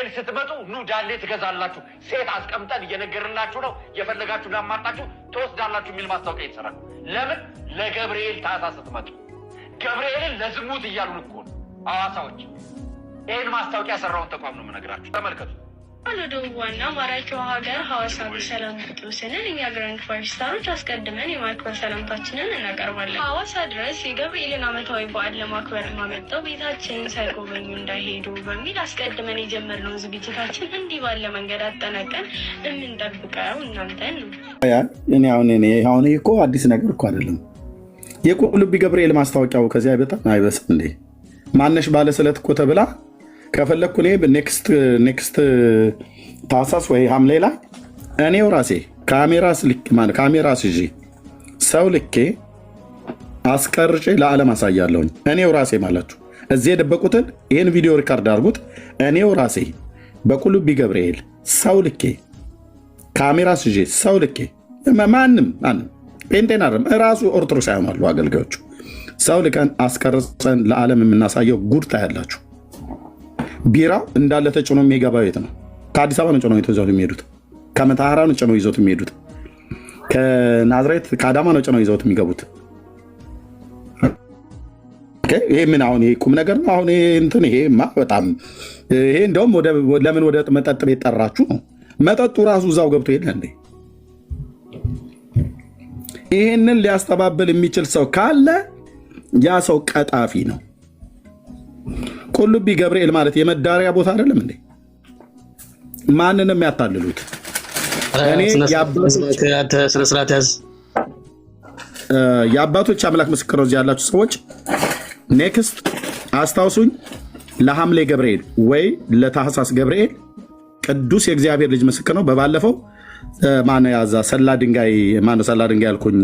ገብርኤል ስትመጡ ኑ ዳሌ ትገዛላችሁ፣ ሴት አስቀምጠን እየነገርናችሁ ነው፣ የፈለጋችሁ ላማጣችሁ ትወስዳላችሁ የሚል ማስታወቂያ ይሰራል። ለምን? ለገብርኤል ታህሳስ ስትመጡ ገብርኤልን ለዝሙት እያሉን እኮ ነው ሐዋሳዎች። ይህን ማስታወቂያ ሰራውን ተቋም ነው የምነግራችሁ፣ ተመልከቱ። ደቡብ ዋና ማራኪው ሀገር ሐዋሳ በሰላም ቁጥሩ ስንል እኛ ግራንድ ፋይቭ ስታሮች አስቀድመን የማክበር ሰላምታችንን እናቀርባለን። ሐዋሳ ድረስ የገብርኤልን ዓመታዊ በዓል ለማክበር ማመጣው ቤታችንን ሳይጎበኙ እንዳይሄዱ በሚል አስቀድመን የጀመርነው ዝግጅታችን እንዲህ ባለ መንገድ አጠናቀን የምንጠብቀው እናንተን ነው። እኔ አሁን እኮ አዲስ ነገር እኮ አይደለም። የቁልቢ ገብርኤል ማስታወቂያው ከዚያ በጣም አይበስም እንዴ? ማነሽ ባለስለት እኮ ተብላ ከፈለግኩ እኔ ኔክስት ታህሳስ ወይ ሐምሌ ላይ እኔው ራሴ ካሜራ ይዤ ሰው ልኬ አስቀርጬ ለዓለም አሳያለሁኝ። እኔው ራሴ ማላችሁ እዚህ የደበቁትን ይህን ቪዲዮ ሪካርድ አድርጉት። እኔው ራሴ በቁልቢ ገብርኤል ሰው ልኬ ካሜራ ይዤ ሰው ልኬ ማንም ጴንጤን አይደለም እራሱ ኦርቶዶክስ ያሆናሉ አገልጋዮቹ ሰው ልከን አስቀርጸን ለዓለም የምናሳየው ጉድ ታያላችሁ። ቢራው እንዳለ ተጭኖ የሚገባው የት ነው? ከአዲስ አበባ ነው ጭነው ይዘውት የሚሄዱት። ከመተሐራ ነው ጭነው ይዘውት የሚሄዱት። ከናዝሬት ከአዳማ ነው ጭነው ይዘውት የሚገቡት። ይሄ ምን አሁን ይሄ ቁም ነገር ነው? አሁን ይሄማ በጣም ይሄ እንደውም ለምን ወደ መጠጥ ቤት ጠራችሁ ነው? መጠጡ ራሱ እዛው ገብቶ የለ እንዴ? ይሄንን ሊያስተባብል የሚችል ሰው ካለ ያ ሰው ቀጣፊ ነው። ቁልቢ ገብርኤል ማለት የመዳሪያ ቦታ አይደለም እንዴ? ማንንም ያታልሉት። የአባቶች አምላክ ምስክር ነው። እዚህ ያላችሁ ሰዎች ኔክስት አስታውሱኝ፣ ለሐምሌ ገብርኤል ወይ ለታህሳስ ገብርኤል ቅዱስ የእግዚአብሔር ልጅ ምስክር ነው። በባለፈው ማነው ያዛ ሰላ ድንጋይ ያልኩኝ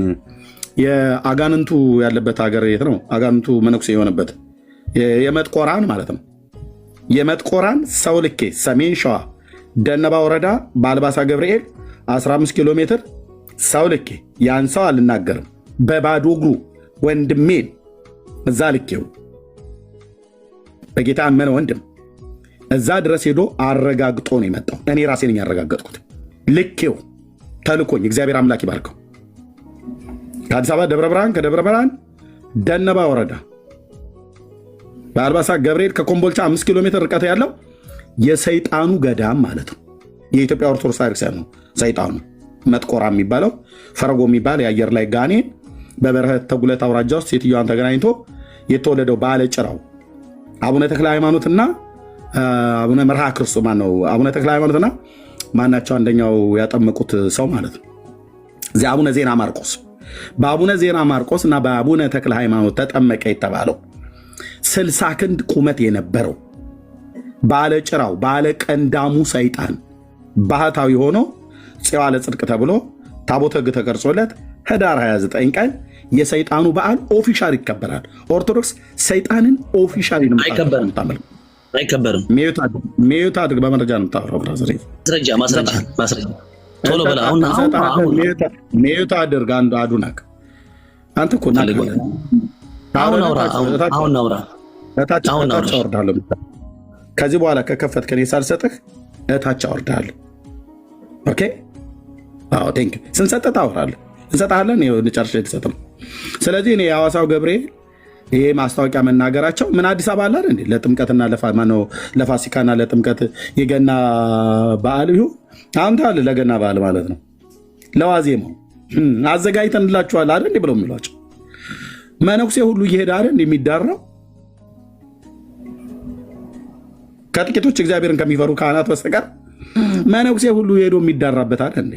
የአጋንንቱ ያለበት ሀገር የት ነው? አጋንንቱ መነኩሴ የሆነበት የመጥቆራን ማለት ነው። የመጥቆራን ሰው ልኬ ሰሜን ሸዋ ደነባ ወረዳ በአልባሳ ገብርኤል 15 ኪሎ ሜትር ሰው ልኬ ያን ሰው አልናገርም፣ በባዶ እግሩ ወንድሜን እዛ ልኬው በጌታ አመነ ወንድም እዛ ድረስ ሄዶ አረጋግጦ ነው የመጣው። እኔ ራሴ ነኝ ያረጋገጥኩት። ልኬው ተልኮኝ እግዚአብሔር አምላክ ይባርከው። ከአዲስ አበባ ደብረ ብርሃን፣ ከደብረ ብርሃን ደነባ ወረዳ በአልባሳ ገብርኤል ከኮምቦልቻ 5 ኪሎ ሜትር ርቀት ያለው የሰይጣኑ ገዳም ማለት ነው። የኢትዮጵያ ኦርቶዶክስ ቤተክርስቲያን ነው ሰይጣኑ። መጥቆራ የሚባለው ፈረጎ የሚባል የአየር ላይ ጋኔን በበረሀት ተጉለት አውራጃ ውስጥ ሴትዮዋን ተገናኝቶ የተወለደው ባለ ጭራው አቡነ ተክለ ሃይማኖትና አቡነ መርሃ ክርስቶስ ማነው? አቡነ ተክለ ሃይማኖትና ማናቸው አንደኛው ያጠመቁት ሰው ማለት ነው። እዚህ አቡነ ዜና ማርቆስ በአቡነ ዜና ማርቆስ እና በአቡነ ተክለ ሃይማኖት ተጠመቀ የተባለው 60 ክንድ ቁመት የነበረው ባለ ጭራው ባለ ቀንዳሙ ሰይጣን ባህታዊ ሆኖ ጽዋ ለጽድቅ ተብሎ ታቦተ ሕግ ተቀርጾለት ህዳር 29 ቀን የሰይጣኑ በዓል ኦፊሻል ይከበራል። ኦርቶዶክስ ሰይጣንን ኦፊሻል አይከበርም። ሚዩት አድርግ። በመረጃ ነው የምታወራው ብራዘር። ማስረጃ ቶሎ በላ። ሚዩት አድርግ። አዱናክ አንተ እኮ አሁን አውራ እታች አወርዳለሁ። ከዚህ በኋላ ከከፈት ከኔ ሳልሰጥህ እታች አወርዳለሁ። ኦኬ? አዎ ቴንክ ዩ። ስንሰጥህ ታወራለህ፣ እንሰጥሃለን። ጨርሼ የተሰጥ ነው። ስለዚህ እኔ የሐዋሳው ገብርኤል ይሄ ማስታወቂያ መናገራቸው ምን አዲስ አበባ አለ እንዴ? ለጥምቀትና ለፋሲካና ለጥምቀት የገና በዓል ቢሆን አንተ አለ ለገና በዓል ማለት ነው ለዋዜማው አዘጋጅተንላችኋል አይደል ብለው የሚሏቸው መነኩሴ ሁሉ እየሄደ አይደል የሚዳራው? ከጥቂቶች እግዚአብሔርን ከሚፈሩ ካህናት በስተቀር መነኩሴ ሁሉ ሄዶ የሚዳራበት አይደል እንዴ?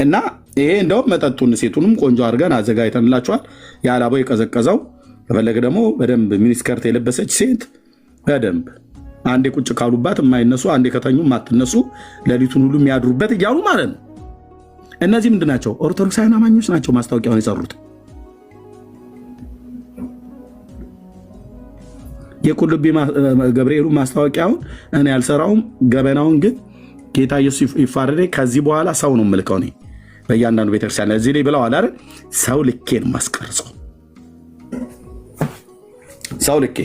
እና ይሄ እንደውም መጠጡን ሴቱንም ቆንጆ አድርገን አዘጋጅተንላችኋል። የአላባው የቀዘቀዘው ከፈለገ ደግሞ በደንብ ሚኒስከርት የለበሰች ሴት በደንብ አንዴ ቁጭ ካሉባት የማይነሱ አንዴ ከተኙ የማትነሱ ሌሊቱን ሁሉ የሚያድሩበት እያሉ ማለት ነው። እነዚህ ምንድን ናቸው? ኦርቶዶክሳውያን አማኞች ናቸው ማስታወቂያውን የሰሩት። የቁልቢ ገብርኤሉ ማስታወቂያውን እኔ ያልሰራውም፣ ገበናውን ግን ጌታ ኢየሱስ ይፋረደኝ። ከዚህ በኋላ ሰው ነው የምልከው እኔ በእያንዳንዱ ቤተክርስቲያን እዚህ ላይ ብለዋል አይደል? ሰው ልኬ ነው የማስቀርጸው። ሰው ልኬ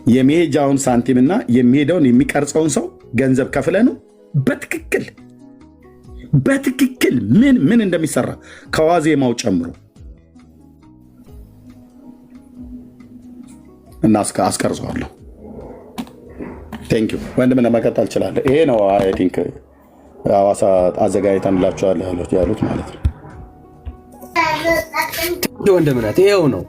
የመሄጃውን ሳንቲምና የሚሄደውን የሚቀርጸውን ሰው ገንዘብ ከፍለ ነው በትክክል ምን እንደሚሰራ ከዋዜማው ጨምሮ እና አስቀርጸዋለሁ። ቴንክ ዩ ወንድም ለመቀጠል እችላለሁ። ይሄ ነው አይ ቲንክ ሐዋሳ አዘጋጅተንላችኋል ያሉት ማለት ነው። ወንድምነት ይሄው ነው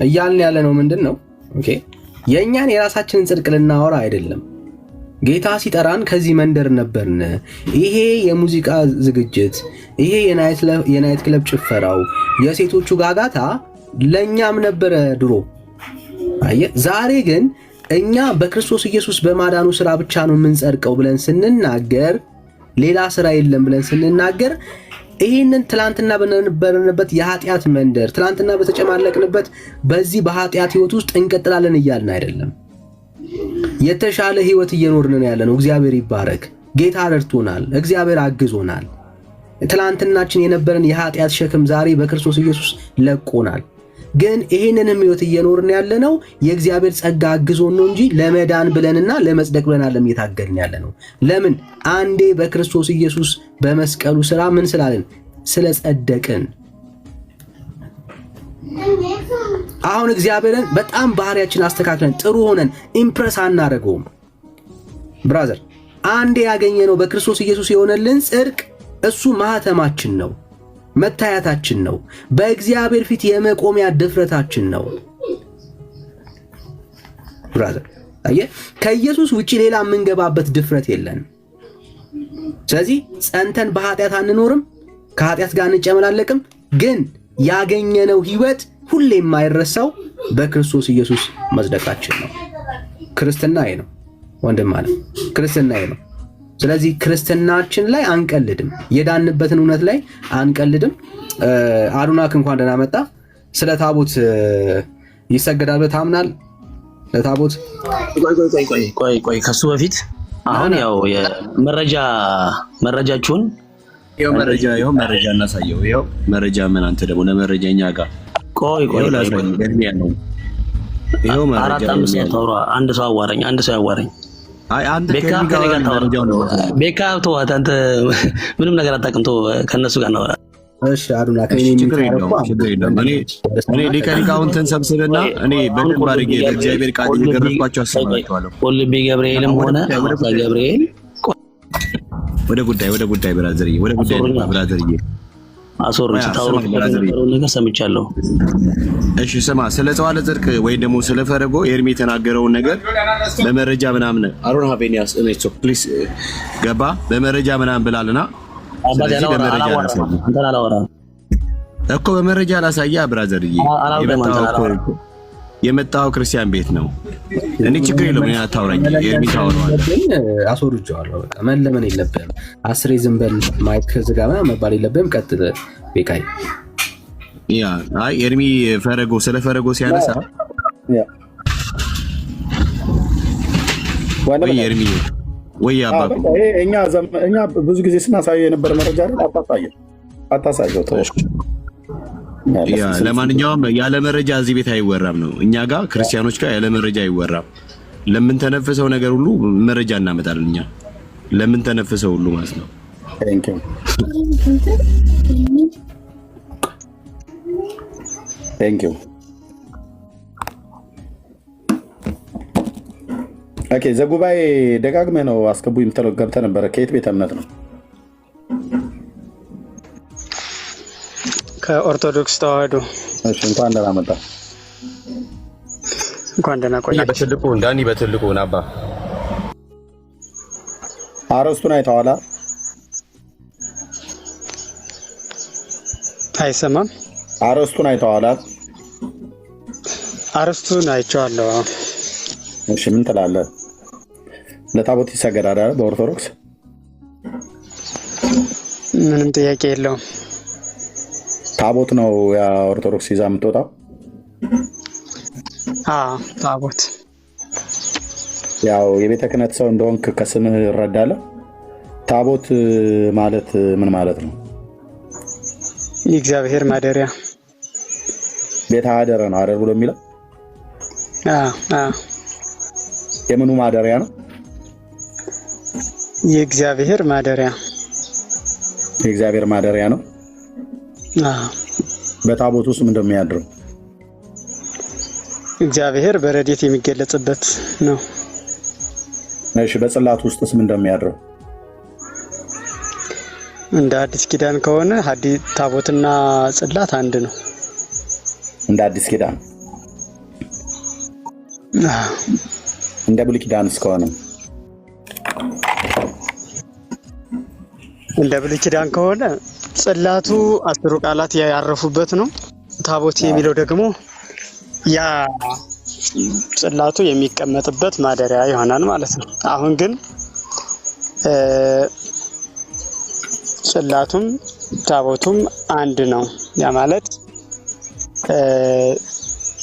እያልን ያለ ነው። ምንድን ነው የእኛን የራሳችንን ጽድቅ ልናወራ አይደለም። ጌታ ሲጠራን ከዚህ መንደር ነበርን። ይሄ የሙዚቃ ዝግጅት፣ ይሄ የናይት ክለብ ጭፈራው፣ የሴቶቹ ጋጋታ ለእኛም ነበረ ድሮ። ዛሬ ግን እኛ በክርስቶስ ኢየሱስ በማዳኑ ስራ ብቻ ነው የምንጸድቀው ብለን ስንናገር፣ ሌላ ስራ የለም ብለን ስንናገር ይህንን ትላንትና በነበርንበት የኃጢአት መንደር ትላንትና በተጨማለቅንበት በዚህ በኃጢአት ህይወት ውስጥ እንቀጥላለን እያልን አይደለም። የተሻለ ህይወት እየኖርን ነው ያለነው። እግዚአብሔር ይባረክ። ጌታ ረድቶናል። እግዚአብሔር አግዞናል። ትላንትናችን የነበረን የኃጢአት ሸክም ዛሬ በክርስቶስ ኢየሱስ ለቆናል። ግን ይህንንም ህይወት እየኖርን ያለነው የእግዚአብሔር ጸጋ አግዞን ነው እንጂ ለመዳን ብለንና ለመጽደቅ ብለን አይደለም እየታገልን ያለነው። ለምን? አንዴ በክርስቶስ ኢየሱስ በመስቀሉ ስራ ምን ስላልን? ስለጸደቅን። አሁን እግዚአብሔርን በጣም ባህሪያችን አስተካክለን ጥሩ ሆነን ኢምፕረስ አናደርገውም። ብራዘር፣ አንዴ ያገኘነው በክርስቶስ ኢየሱስ የሆነልን ጽድቅ እሱ ማህተማችን ነው፣ መታያታችን ነው፣ በእግዚአብሔር ፊት የመቆሚያ ድፍረታችን ነው። ብራዘር አየህ፣ ከኢየሱስ ውጪ ሌላ የምንገባበት ድፍረት የለንም። ስለዚህ ጸንተን በኃጢአት አንኖርም፣ ከኃጢአት ጋር አንጨመላለቅም። ግን ያገኘነው ህይወት ሁሌ የማይረሳው በክርስቶስ ኢየሱስ መጽደቃችን ነው። ክርስትና ይሄ ነው ወንድም ማለት ክርስትና ይሄ ነው። ስለዚህ ክርስትናችን ላይ አንቀልድም፣ የዳንበትን እውነት ላይ አንቀልድም። አዱናክ እንኳን ደህና መጣ። ስለ ታቦት ይሰገዳል ብለህ ታምናለህ? ለታቦት ቆይ ከሱ በፊት አሁን ያው መረጃችሁን ይኸው መረጃ እናሳየው። ይኸው መረጃ ምን አንተ ደግሞ ለመረጃኛ ጋር ቆይ ነው። ይኸው መረጃ አንድ ሰው ያዋራኝ አይ አንተ ቤካ ተዋት። አንተ ምንም ነገር አታውቅም። ከነሱ ጋር ነው። እሺ አዱና እኔ ሊቃውንትን ሰብስብና እኔ በደንብ አድርጌ ለእግዚአብሔር ቃል እየገረፍኳቸው አሰማቸዋለሁ። ቁልቢ ገብርኤልም ሆነ ገብርኤል ወደ ጉዳይ ብራዘርዬ አሶርኝ ታውሩ ነገር ሰምቻለሁ። እሺ ስማ፣ ስለ ጸዋለ ጽድቅ ወይ ደግሞ ስለ ፈረጎ ኤርሚ የተናገረውን ነገር በመረጃ ምናምን አሮን ሀቬኒያስ እኔቶ ፕሊስ ገባ በመረጃ ምናምን ብላልና እኮ በመረጃ ላሳያ ብራዘርዬ። የመጣው ክርስቲያን ቤት ነው። እኔ ችግር የለውም። እኔ አታውራኝ ኤርሚ ታወራዋለህ። አስወርጄዋለሁ። በቃ መለመን የለብህም። አስሬ ዝም በል ማይክ ዝጋ መባል የለብህም። ቀጥል ቤካይ። አይ ኤርሚ ስለ ፈረጎ ሲያነሳ ወይ ኤርሚ ወይ አባባ እኛ ብዙ ጊዜ ስናሳየው የነበረ መረጃ አይደል? አታሳየው ተወሽ። ለማንኛውም ያለ መረጃ እዚህ ቤት አይወራም ነው። እኛ ጋር ክርስቲያኖች ጋር ያለ መረጃ አይወራም። ለምን ተነፍሰው ነገር ሁሉ መረጃ እናመጣለን። እኛ ለምን ተነፍሰው ሁሉ ማለት ነው። ቴንክ ዩ ኦኬ። ዘጉባኤ ደጋግመህ ነው አስገቡ የምትለው ገብተህ ነበረ። ከየት ቤተ እምነት ነው? ከኦርቶዶክስ ተዋህዶ። እሺ እንኳን ደህና መጣ። እንኳን ደህና ቆይ። በትልቁ ናባ አረስቱን አይተዋላ? አይሰማም። አረስቱን አይተዋላ? አረስቱን አይቼዋለሁ። እሺ ምን ትላለህ? ለታቦት ይሰገዳል አይደል? በኦርቶዶክስ ምንም ጥያቄ የለውም። ታቦት ነው ያ ኦርቶዶክስ ይዛ የምትወጣው? ታቦት ያው የቤተ ክህነት ሰው እንደሆንክ ከስምህ እረዳለሁ። ታቦት ማለት ምን ማለት ነው? የእግዚአብሔር ማደሪያ። ቤተ አደረ ነው አይደል ብሎ የሚለው የምኑ ማደሪያ ነው? የእግዚአብሔር ማደሪያ የእግዚአብሔር ማደሪያ ነው። በታቦት ውስጥ ምን እንደሚያድረው እግዚአብሔር በረድኤት የሚገለጽበት ነው። እሺ በጽላት ውስጥስ ምን እንደሚያድረው? እንደ አዲስ ኪዳን ከሆነ ታቦትና ጽላት አንድ ነው። እንደ አዲስ ኪዳን እንደ ብሉይ ኪዳን እስከሆነ እንደ ብሉይ ኪዳን ከሆነ ጽላቱ 10 ቃላት ያረፉበት ነው። ታቦት የሚለው ደግሞ ያ ጽላቱ የሚቀመጥበት ማደሪያ ይሆናል ማለት ነው። አሁን ግን ጽላቱም ታቦቱም አንድ ነው። ያ ማለት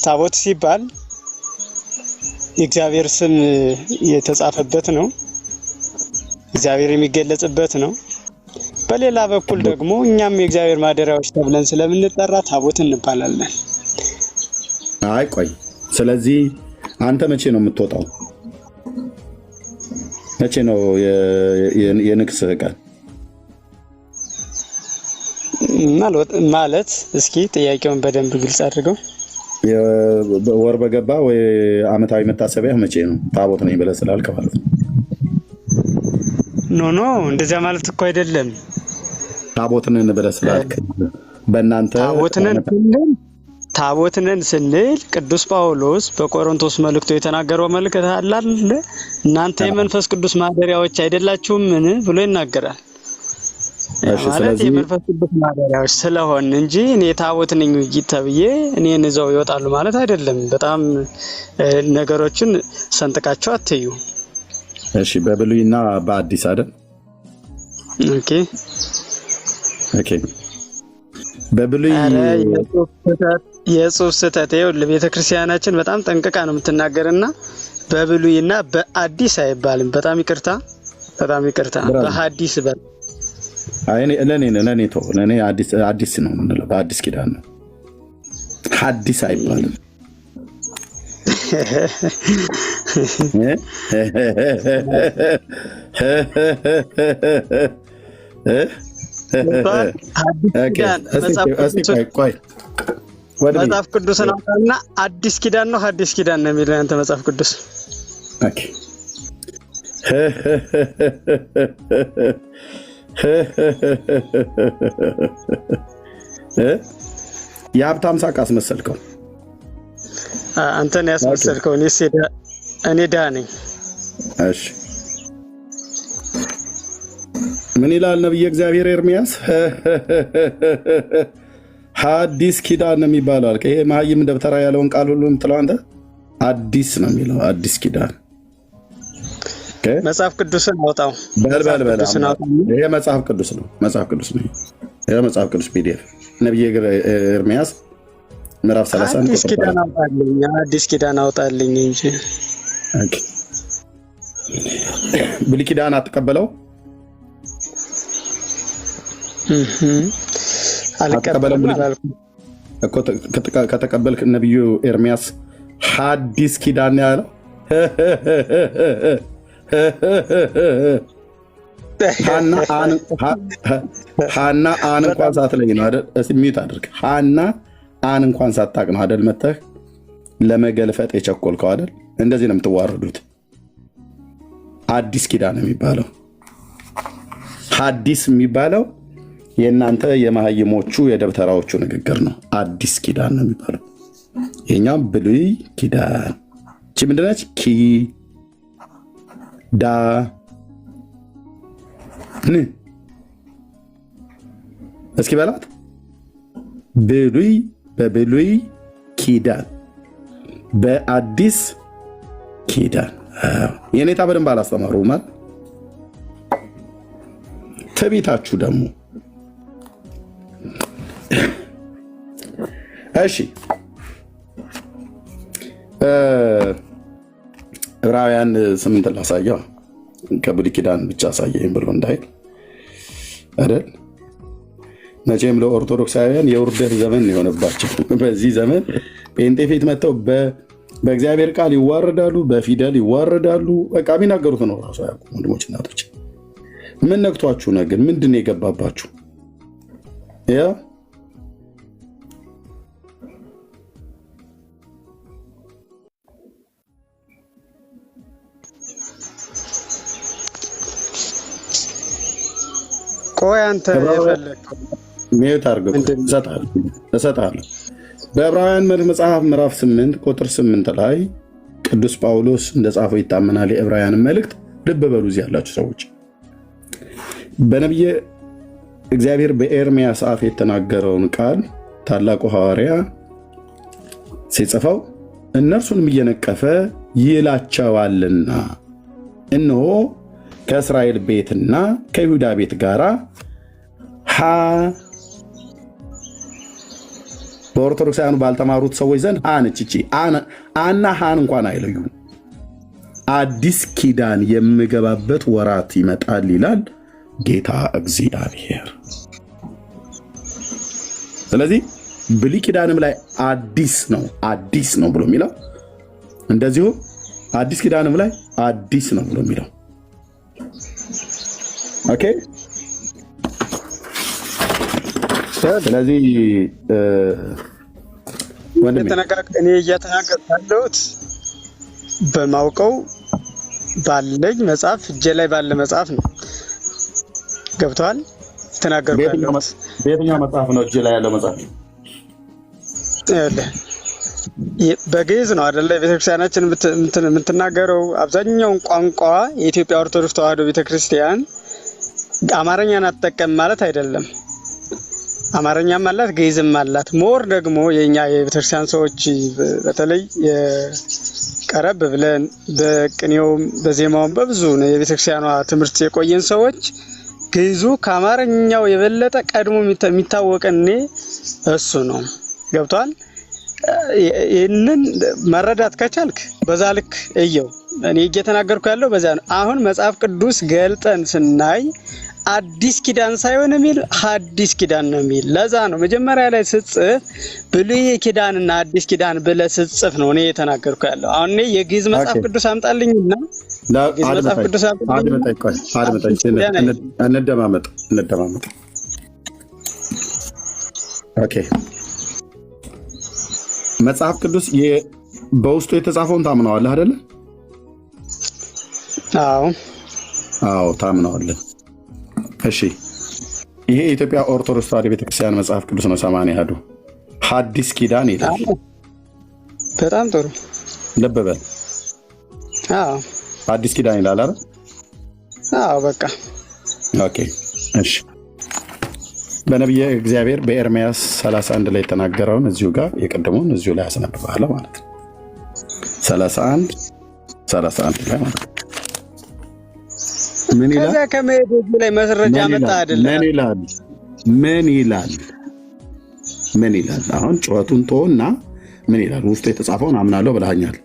ታቦት ሲባል የእግዚአብሔር ስም የተጻፈበት ነው። እግዚአብሔር የሚገለጽበት ነው። በሌላ በኩል ደግሞ እኛም የእግዚአብሔር ማደሪያዎች ተብለን ስለምንጠራ ታቦት እንባላለን። አይ ቆይ፣ ስለዚህ አንተ መቼ ነው የምትወጣው? መቼ ነው የንግስ ቀን ማለት? እስኪ ጥያቄውን በደንብ ግልጽ አድርገው። ወር በገባ ወይ አመታዊ መታሰቢያ መቼ ነው? ታቦት ነኝ ብለህ ስላልክ ማለት ነው። ኖ እንደዚያ ማለት እኮ አይደለም። ታቦት ነን ብለህ ስላልክ በእናንተ ታቦት ነን ስንል ቅዱስ ጳውሎስ በቆሮንቶስ መልእክቱ የተናገረው መልእክት አለ። እናንተ የመንፈስ ቅዱስ ማደሪያዎች አይደላችሁምን ብሎ ይናገራል። ማለት የመንፈስ ቅዱስ ማደሪያዎች ስለሆን እንጂ እኔ ታቦት ነኝ ተብዬ እኔን ይዘው ይወጣሉ ማለት አይደለም። በጣም ነገሮችን ሰንጥቃቸው አትዩ። እሺ በብሉይና በአዲስ አይደል? ኦኬ በብሉይ የጽሑፍ ስህተት ይኸውልህ፣ ቤተክርስቲያናችን በጣም ጠንቅቃ ነው የምትናገርና በብሉይና በአዲስ አይባልም። በጣም ይቅርታ በሐዲስ በል። ለኔ አዲስ ነው የምንለው፣ በአዲስ ኪዳን ነው። ሐዲስ አይባልም። መጽሐፍ ቅዱስን አውጣና አዲስ ኪዳን ነው ሐዲስ ኪዳን ነው የሚለው አንተ መጽሐፍ ቅዱስ። ኦኬ የሀብታም ሳቅ አስመሰልከው። አንተን ያስመሰልከው። እኔ ድሃ ነኝ። እሺ ምን ይላል ነብየ እግዚአብሔር ኤርሚያስ? ሐዲስ ኪዳን ነው የሚባለው አልከ። ይሄ መሀይም ደብተራ ያለውን ቃል ሁሉ የምትለው አንተ አዲስ ነው የሚለው። አዲስ ኪዳን መጽሐፍ ቅዱስን አውጣው። ይሄ መጽሐፍ ቅዱስ ነው። ይሄ መጽሐፍ ቅዱስ ፒዲኤፍ ነብየ ኤርሚያስ ምዕራፍ 30 አዲስ ኪዳን አውጣልኝ እንጂ ብሉይ ኪዳን አትቀበለው። ከተቀበልክ ነብዩ ኤርሚያስ ሐዲስ ኪዳን ያለው ሐና አን እንኳን ሳትለኝ ነው አይደል? እስኪ ሚዩት አድርግ። ሐና አን እንኳን ሳታቅ ነው አይደል? መተህ ለመገልፈጥ የቸኮልከው አይደል? እንደዚህ ነው የምትዋረዱት። አዲስ ኪዳን የሚባለው ሐዲስ የሚባለው የእናንተ የመሀይሞቹ የደብተራዎቹ ንግግር ነው። አዲስ ኪዳን ነው የሚባለው። የኛም ብሉይ ኪዳን እቺ ምንድነች? እስኪ በላት። ብሉይ በብሉይ ኪዳን በአዲስ ኪዳን። የኔታ በደንብ አላስተማሩ ማለት ትዕቢታችሁ ደግሞ። እሺ ዕብራውያን 8 ላሳየው። ከብሉይ ኪዳን ብቻ አሳየኝ ብሎ እንዳይል አይደል? መቼም ለኦርቶዶክሳውያን የውርደት ዘመን የሆነባቸው በዚህ ዘመን ጴንጤ ፊት መጥተው በእግዚአብሔር ቃል ይዋረዳሉ፣ በፊደል ይዋረዳሉ። በቃ የሚናገሩት ነው ራሱ አያውቁም። ወንድሞች እናቶች፣ ምን ነክቷችሁ ነው ግን? ምንድን ነው የገባባችሁ? ያ ቆይ አንተ የፈለግከው ሚዩት አድርገው እሰጥሃለሁ። በዕብራውያን መጽሐፍ ምዕራፍ 8 ቁጥር 8 ላይ ቅዱስ ጳውሎስ እንደጻፈው ይታመናል። የዕብራውያን መልእክት ልብ በሉ እዚህ ያላችሁ ሰዎች፣ በነቢየ እግዚአብሔር በኤርምያስ አፍ የተናገረውን ቃል ታላቁ ሐዋርያ ሲጽፈው እነርሱንም እየነቀፈ ይላቸዋልና እነሆ ከእስራኤል ቤትና ከይሁዳ ቤት ጋር በኦርቶዶክሳውያኑ ባልተማሩት ሰዎች ዘንድ አንቺ አና ሃን እንኳን አይለዩም። አዲስ ኪዳን የምገባበት ወራት ይመጣል ይላል ጌታ እግዚአብሔር። ስለዚህ ብሉይ ኪዳንም ላይ አዲስ ነው ብሎ የሚለው እንደዚሁ አዲስ ኪዳንም ላይ አዲስ ነው ብሎ የሚለው ኦኬ። ስለዚህ እኔ እየተናገርኩ ያለሁት በማውቀው ባለኝ መጽሐፍ እጄ ላይ ባለ መጽሐፍ ነው። ገብቶሃል? ተናገርኩ ያለው በየትኛው መጽሐፍ ነው እጄ ላይ ያለው መጽሐፍ? በግዕዝ ነው አይደለ? ቤተክርስቲያናችን የምትናገረው አብዛኛውን ቋንቋ የኢትዮጵያ ኦርቶዶክስ ተዋሕዶ ቤተክርስቲያን አማርኛን አትጠቀም ማለት አይደለም። አማርኛም አላት፣ ግዕዝም አላት። ሞር ደግሞ የኛ የቤተክርስቲያን ሰዎች በተለይ ቀረብ ብለን በቅኔውም በዜማውም በብዙ ነው የቤተክርስቲያኗ ትምህርት የቆየን ሰዎች ግዕዙ ከአማርኛው የበለጠ ቀድሞ የሚታወቀን እሱ ነው። ገብቷል? ይህንን መረዳት ከቻልክ በዛ ልክ እየው። እኔ እየተናገርኩ ያለው በዛ ነው። አሁን መጽሐፍ ቅዱስ ገልጠን ስናይ አዲስ ኪዳን ሳይሆን የሚል ሐዲስ ኪዳን ነው የሚል። ለዛ ነው መጀመሪያ ላይ ስትጽፍ ብሉይ ኪዳንና አዲስ ኪዳን ብለህ ስትጽፍ ነው እኔ እየተናገርኩ ያለው። አሁን እኔ የግዕዝ መጽሐፍ ቅዱስ አምጣልኝና መጽሐፍ ቅዱስ እንደማመጥ ኦኬ። መጽሐፍ ቅዱስ በውስጡ የተጻፈውን ታምነዋለህ አይደለ? አዎ ታምነዋለህ። እሺ፣ ይሄ የኢትዮጵያ ኦርቶዶክስ ተዋሕዶ ቤተክርስቲያን መጽሐፍ ቅዱስ ነው። 80 ያህዱ ሐዲስ ኪዳን ይላል። በጣም ጥሩ ልብ በል። ሐዲስ ኪዳን ይላል አይደል? በቃ ኦኬ። እሺ፣ በነቢየ እግዚአብሔር በኤርምያስ 31 ላይ የተናገረውን እዚሁ ጋር የቀደመውን እዚሁ ላይ አስነብባለሁ ማለት ነው። 31 ላይ ማለት ነው። ምን ይላል? ከዛ ከመሄዱ ላይ መስረጃ መጣ አይደለም? ምን ይላል? አሁን ጩኸቱን ተወና ምን ይላል? ውስጡ የተጻፈውን አምናለሁ ብለሃኛል።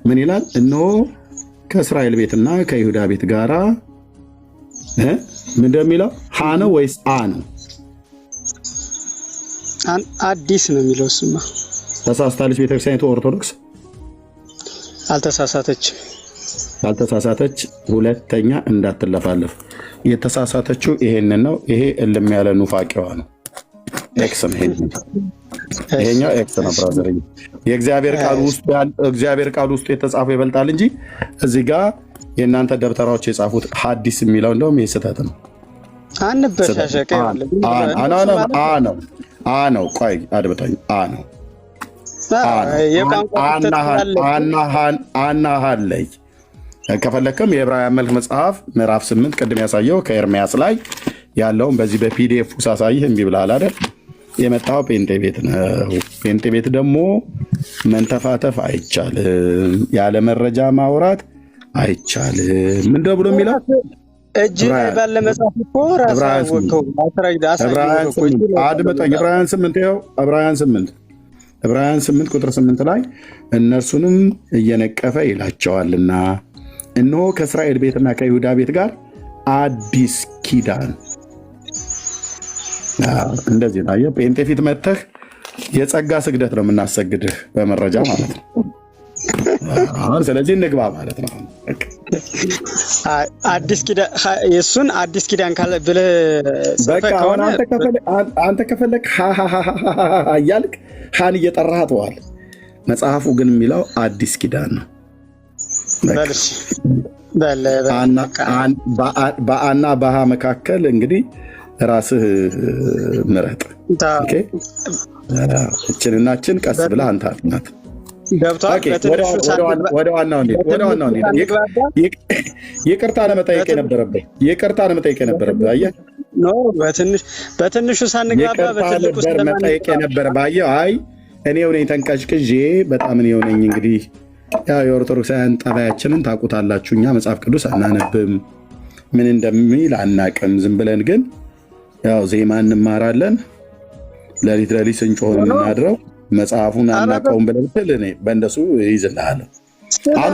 ምን ይላል? እነሆ ከእስራኤል ቤትና ከይሁዳ ቤት ጋራ ምን እንደሚለው ሀ ነው ወይስ አ ነው? አዲስ ነው የሚለው። እሱማ ተሳስታለች ቤተክርስቲያኒቱ ኦርቶዶክስ። ካልተሳሳተች ሁለተኛ እንዳትለፋለፍ። የተሳሳተችው ይሄንን ነው። ይሄ እልም ያለ ኑፋቄዋ ነው። ኤክስ ነው ይሄኛው ኤክስ ነው ብራዘር። የእግዚአብሔር ቃል ውስጥ የተጻፈው ይበልጣል እንጂ እዚህ ጋር የእናንተ ደብተራዎች የጻፉት ሐዲስ የሚለው እንደውም ይሄ ስህተት ነው። አንበሻሸቀ ነው። ቆይ አድምጠኝ። አናሃለይ ከፈለክም የዕብራውያን መልክ መጽሐፍ ምዕራፍ 8 ቅድም ያሳየው ከኤርምያስ ላይ ያለውን በዚህ በፒዲኤፍ ሳሳይህ እምቢ ብለሃል አይደል? የመጣው ጴንጤ ቤት ነው። ጴንጤ ቤት ደግሞ መንተፋተፍ አይቻልም፣ ያለ መረጃ ማውራት አይቻልም። ምንድነው ብሎ የሚለው እጅ ላይ ባለ መጽሐፍ እኮ ራስህ ወከው ዕብራውያን 8 ቁጥር 8 ላይ እነርሱንም እየነቀፈ ይላቸዋልና እነሆ ከእስራኤል ቤትና ከይሁዳ ቤት ጋር አዲስ ኪዳን እንደዚህ ነው። አየህ ጴንጤ ፊት መተህ የጸጋ ስግደት ነው የምናሰግድህ በመረጃ ማለት ነው። አሁን ስለዚህ እንግባ ማለት ነው። አዲስ ኪዳን የእሱን አዲስ ኪዳን ካለ ብለህ በቃ አሁን አንተ ከፈለክ እያልክ ሀን እየጠራህ ተዋል። መጽሐፉ ግን የሚለው አዲስ ኪዳን ነው። በአና በሃ መካከል እንግዲህ ራስህ ምረጥ። እችንናችን ቀስ ብለህ አንተ ናት። ወደ ዋናው ይቅርታ ለመጠየቅ የነበረብህ አየህ፣ በትንሹ ሳንግባባ በትልቁ መጠየቅ የነበረብህ አየህ። አይ እኔው ነኝ ተንቀጭቅዤ በጣም እኔው ነኝ። እንግዲህ ያው የኦርቶዶክሳውያን ጠባያችንን ታውቁታላችሁ። እኛ መጽሐፍ ቅዱስ አናነብም፣ ምን እንደሚል አናቅም። ዝም ብለን ግን ያው ዜማ እንማራለን። ሌሊት ስንጮህ የምናድረው መጽሐፉን አናውቀውም ብለህ ብትል እኔ በእንደሱ ይይዝልሃለሁ። አሁን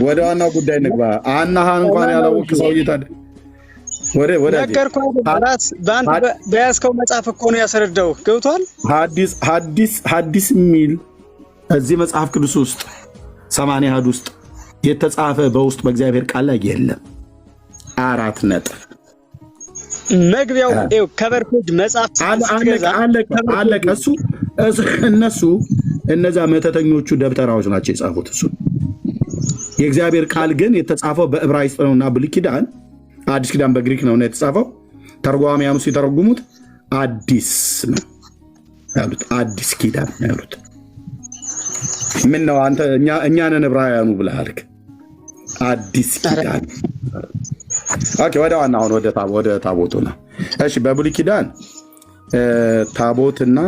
ወደ ዋናው ጉዳይ እንግባ። አናሃን እንኳን ያላወቅ ሰውዬ ታዲያ በያዝከው መጽሐፍ እኮ ነው ያስረዳው። ገብቷል። ሐዲስ የሚል እዚህ መጽሐፍ ቅዱስ ውስጥ 80 አሐድ ውስጥ የተጻፈ በውስጥ በእግዚአብሔር ቃል ላይ የለም። 4 ነጥብ። መግቢያው ከቨር ፔጅ መጽሐፍ አለቀ። እነሱ እነዛ መተተኞቹ ደብተራዎች ናቸው የጻፉት። እሱ የእግዚአብሔር ቃል ግን የተጻፈው በዕብራይስጥ ነውና ብሉይ ኪዳን፣ አዲስ ኪዳን በግሪክ ነውና የተጻፈው። ተርጓሚያኑ ሲተረጉሙት አዲስ ነው ያሉት፣ አዲስ ኪዳን ነው ያሉት። ምን ነው አንተ እኛንን ዕብራውያኑ ብለሃል። አዲስ ኪዳን። ኦኬ፣ ወደ ዋና አሁን ወደ ታቦቱ ነው። እሺ፣ በብሉይ ኪዳን ታቦትና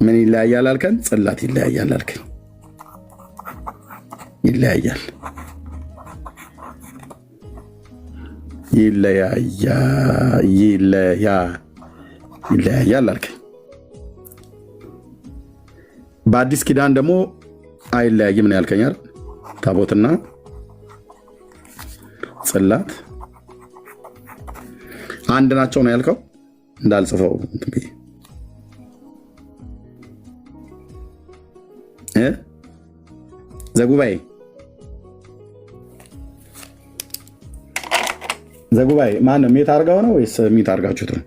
ምን ይለያያል አልከን? ጽላት ይለያያል አልከን። ይለያያል አልከን። በአዲስ ኪዳን ደግሞ አይለያይም ነው ያልከኝ አይደል? ታቦትና ጽላት አንድ ናቸው ነው ያልከው። እንዳልጽፈው ዘጉባኤ ማነው? ሚት አድርጋው ነው ወይስ ሚት አድርጋችሁት ነው?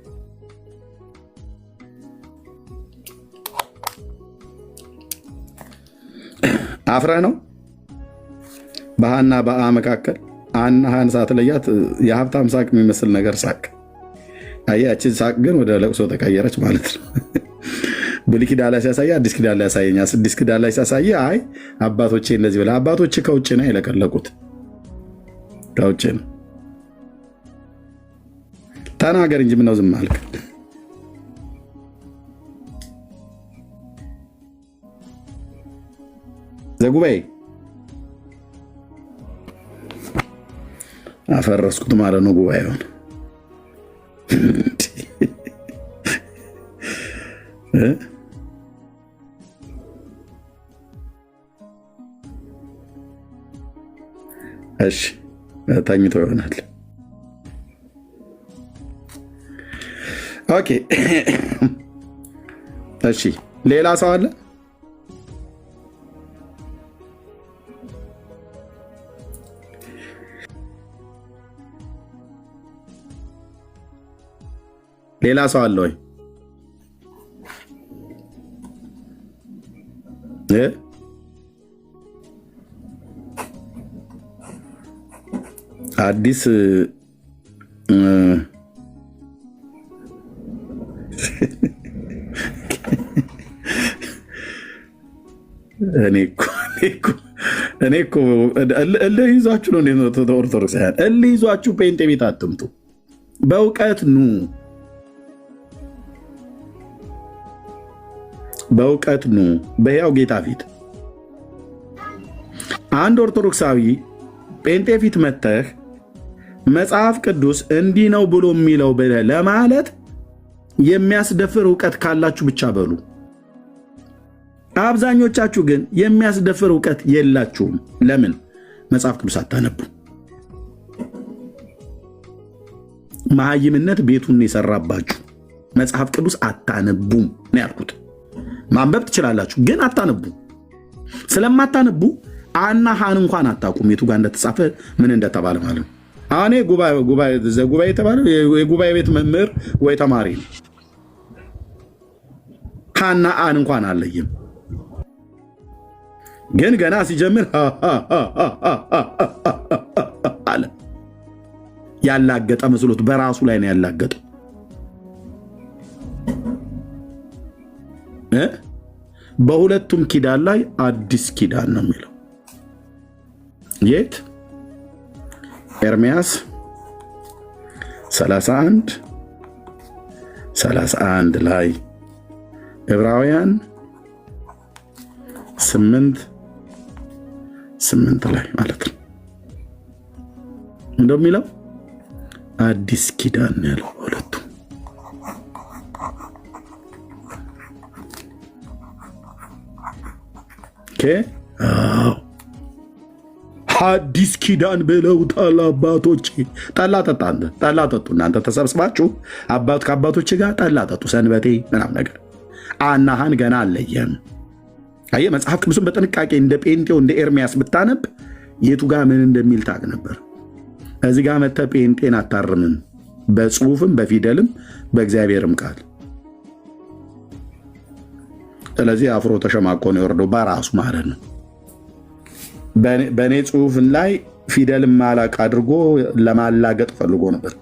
አፍረህ ነው? በሃና በአ መካከል አናሃን ሳትለያት የሀብታም ሳቅ የሚመስል ነገር ሳቅ። አያችን ሳቅ ግን ወደ ለቅሶ ተቀየረች ማለት ነው። ብሉይ ኪዳን ላይ ሲያሳይ አዲስ ኪዳን ላይ ያሳየኛ። አዲስ ኪዳን ላይ ሲያሳይ አይ አባቶቼ እንደዚህ ብለህ፣ አባቶቼ ከውጭ ነው የለቀለቁት፣ ከውጭ ነው። ተናገር እንጂ ምነው ዝም አልክ? ዘጉባኤ አፈረስኩት ማለት ነው ጉባኤውን። እሺ ተኝቶ ይሆናል። ኦኬ እሺ፣ ሌላ ሰው አለ? ሌላ ሰው አለ ወይ? አዲስ እኔ እኮ እልህ ይዟችሁ ነው። እንዴት ነው ኦርቶዶክሳውያን? እልህ ይዟችሁ ጴንጤ ቤት አትምጡ። በእውቀት ኑ፣ በእውቀት ኑ። በሕያው ጌታ ፊት አንድ ኦርቶዶክሳዊ ጴንጤ ፊት መተህ መጽሐፍ ቅዱስ እንዲህ ነው ብሎ የሚለው ብለህ ለማለት የሚያስደፍር እውቀት ካላችሁ ብቻ በሉ። አብዛኞቻችሁ ግን የሚያስደፍር እውቀት የላችሁም። ለምን? መጽሐፍ ቅዱስ አታነቡ። መሀይምነት ቤቱን የሰራባችሁ መጽሐፍ ቅዱስ አታነቡም ነው ያልኩት። ማንበብ ትችላላችሁ ግን አታነቡም። ስለማታነቡ አና ሃን እንኳን አታውቁም የቱ ጋር እንደተጻፈ ምን እንደተባለ ማለት ነው። አኔ ጉባኤ የተባለው የጉባኤ ቤት መምህር ወይ ተማሪ ነው። ሃና አን እንኳን አለይም። ግን ገና ሲጀምር አለ። ያላገጠ መስሎት በራሱ ላይ ነው ያላገጠው። በሁለቱም ኪዳን ላይ አዲስ ኪዳን ነው የሚለው። የት? ኤርምያስ 31 ላይ፣ ዕብራውያን 8 ላይ ማለት ነው። እንደሚለው አዲስ ኪዳን ነው ያለው ሁለቱም። አዲስ ኪዳን ብለውታል አባቶች። ጠላ ጠጡ እናንተ ተሰብስባችሁ ከአባቶች ጋር ጠላ ጠጡ፣ ሰንበቴ ምናምን ነገር። አናሃን ገና አለየም። አየህ መጽሐፍ ቅዱስን በጥንቃቄ እንደ ጴንጤው እንደ ኤርሚያስ ብታነብ የቱ ጋር ምን እንደሚል ታውቅ ነበር። እዚህ ጋር መጥተህ ጴንጤን አታርምም፣ በጽሁፍም በፊደልም በእግዚአብሔርም ቃል። ስለዚህ አፍሮ ተሸማቆ ነው የወረደው በራሱ ማለት ነው። በእኔ ጽሁፍ ላይ ፊደልም ማላቅ አድርጎ ለማላገጥ ፈልጎ ነበር።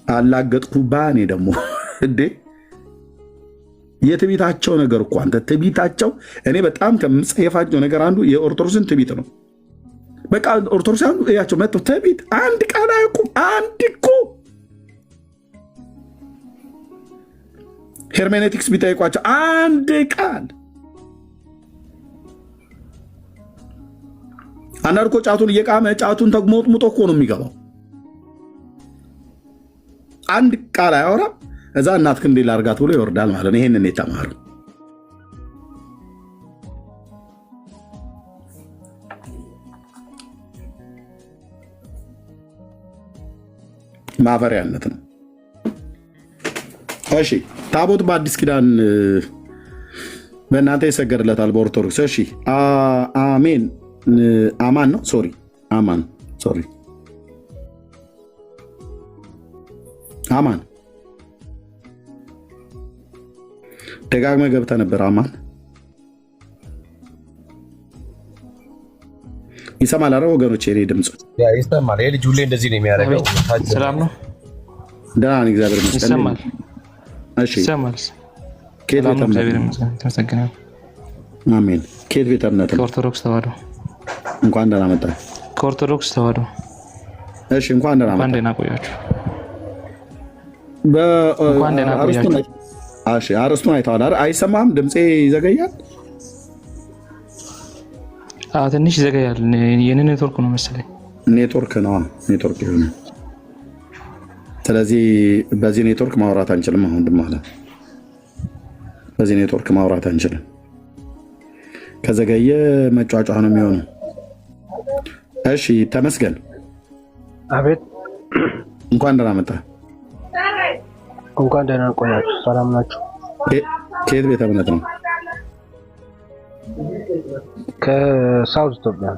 አላገጥኩባ። እኔ ደግሞ እንዴ የትቢታቸው ነገር እኮ አንተ ትቢታቸው፣ እኔ በጣም ከምጸየፋቸው ነገር አንዱ የኦርቶዶክስን ትቢት ነው። በቃ ኦርቶዶክስ አንዱ እያቸው መጥቶ ትቢት አንድ ቃል አያውቁም። አንድ እኮ ሄርሜኔቲክስ ቢጠይቋቸው አንድ ቃል። አንዳንድ እኮ ጫቱን እየቃመ ጫቱን ተግሞጥሙጦ እኮ ነው የሚገባው። አንድ ቃል አያወራም። እዛ እናትክ እንዴ ላርጋት ብሎ ይወርዳል ማለት ነው። ይሄንን የተማሩ ማፈሪያነት ነው። እሺ ታቦት በአዲስ ኪዳን በእናንተ ይሰገድለታል በኦርቶዶክስ። እሺ አሜን። አማን ነው ሶሪ፣ አማን ሶሪ፣ አማን ደጋግመህ ገብተህ ነበር። አማን ይሰማል? አረ ወገኖች የኔ ድምፅ ይሰማል? የልጅ ሁሌ እንደዚህ ነው የሚያደርገው። ሰላም ነው? ደህና ነኝ እግዚአብሔር ይመስገን። ይሰማል? እሺ ይሰማል? ከየት ቤተ እምነት? ተመሰግናለሁ። አሜን። ከየት ቤተ እምነት? ከኦርቶዶክስ ተዋህዶ። እንኳን ደህና መጣ። ከኦርቶዶክስ ተዋህዶ። እሺ እንኳን ደህና መጣ። እንኳን ደህና ቆያችሁ። አርስቱን አይተዋል አይደል? አይሰማም? ድምፄ ይዘገያል? ትንሽ ይዘገያል። የኔ ኔትወርክ ነው መሰለኝ። ኔትወርክ ነው፣ ኔትወርክ ይሁን። ስለዚህ በዚህ ኔትወርክ ማውራት አንችልም። አሁን ድማ አለ በዚህ ኔትወርክ ማውራት አንችልም። ከዘገየ መጫጫህ ነው የሚሆነው። እሺ ተመስገን። አቤት። እንኳን ደህና መጣ። እንኳን ደህና ቆያችሁ። ሰላም ናችሁ? ከየት ቤተ እምነት ነው? ከሳውዝ ኢትዮጵያ።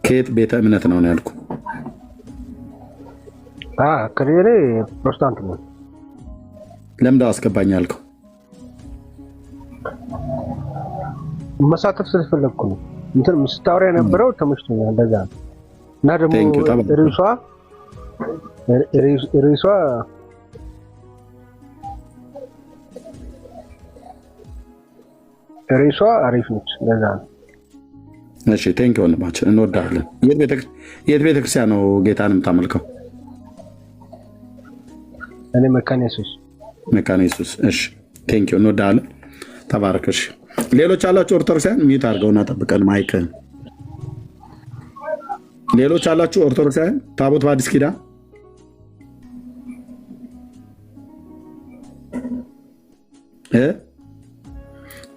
ከየት ቤተ እምነት ነው ያልኩ? ከሌሌ ፕሮቴስታንት ነው። ለምንድነው አስገባኝ ያልከው? መሳተፍ ስለፈለግኩ ነው። እንትን ስታወራ የነበረው ተመችቶኛል። እንደዛ ነው። እና ደግሞ ርዕሷ አሪፍ ነች። ለዛ ነው። እሺ ቴንክ ዩ ወንድማችን፣ እንወዳለን። የት ቤተክርስቲያን ነው ጌታን የምታመልከው? እኔ መካነ ኢየሱስ። መካነ ኢየሱስ። እሺ ቴንክ ዩ፣ እንወዳለን። ተባረክ። እሺ ሌሎች አላችሁ ኦርቶዶክሳውያን? ሚዩት አድርገውና ጠብቀን ማይክን። ሌሎች አላችሁ ኦርቶዶክሳውያን? ታቦት በአዲስ ኪዳን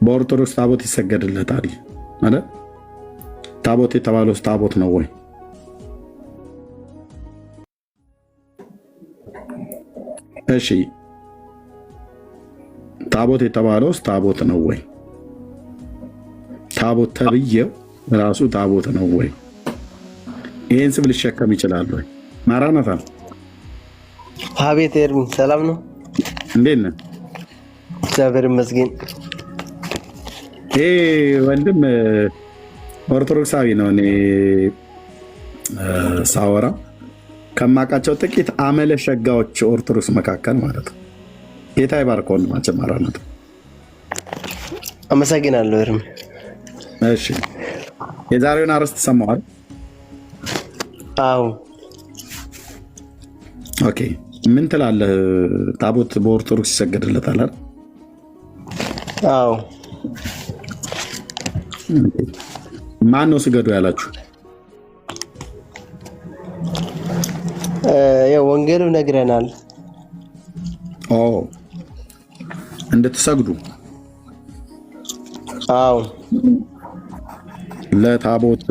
በኦርቶዶክስ ታቦት ይሰገድለታል ማለት ታቦት የተባለው ታቦት ነው ወይ? እሺ ታቦት የተባለውስ ታቦት ነው ወይ? ታቦት ተብዬው ራሱ ታቦት ነው ወይ? ይህን ስም ሊሸከም ይችላል ወይ? ማራናታ አቤት ኤርሚ ሰላም ነው? እንዴት ነህ? እግዚአብሔር ይመስገን። ይሄ ወንድም ኦርቶዶክሳዊ ነው። እኔ ሳወራ ከማውቃቸው ጥቂት አመለ ሸጋዎች ኦርቶዶክስ መካከል ማለት ነው። ጌታ ይባርክ ወንድማችን ማራናታ። አመሰግናለሁ ኤርሚ። እሺ የዛሬውን አርዕስት ሰማዋል? አዎ። ኦኬ ምን ትላለህ? ታቦት በኦርቶዶክስ ይሰገድለታል አይደል? አዎ። ማን ነው ስገዱ ያላችሁ? ያው ወንጌሉ ነግረናል። ኦ እንድትሰግዱ? አዎ። ለታቦት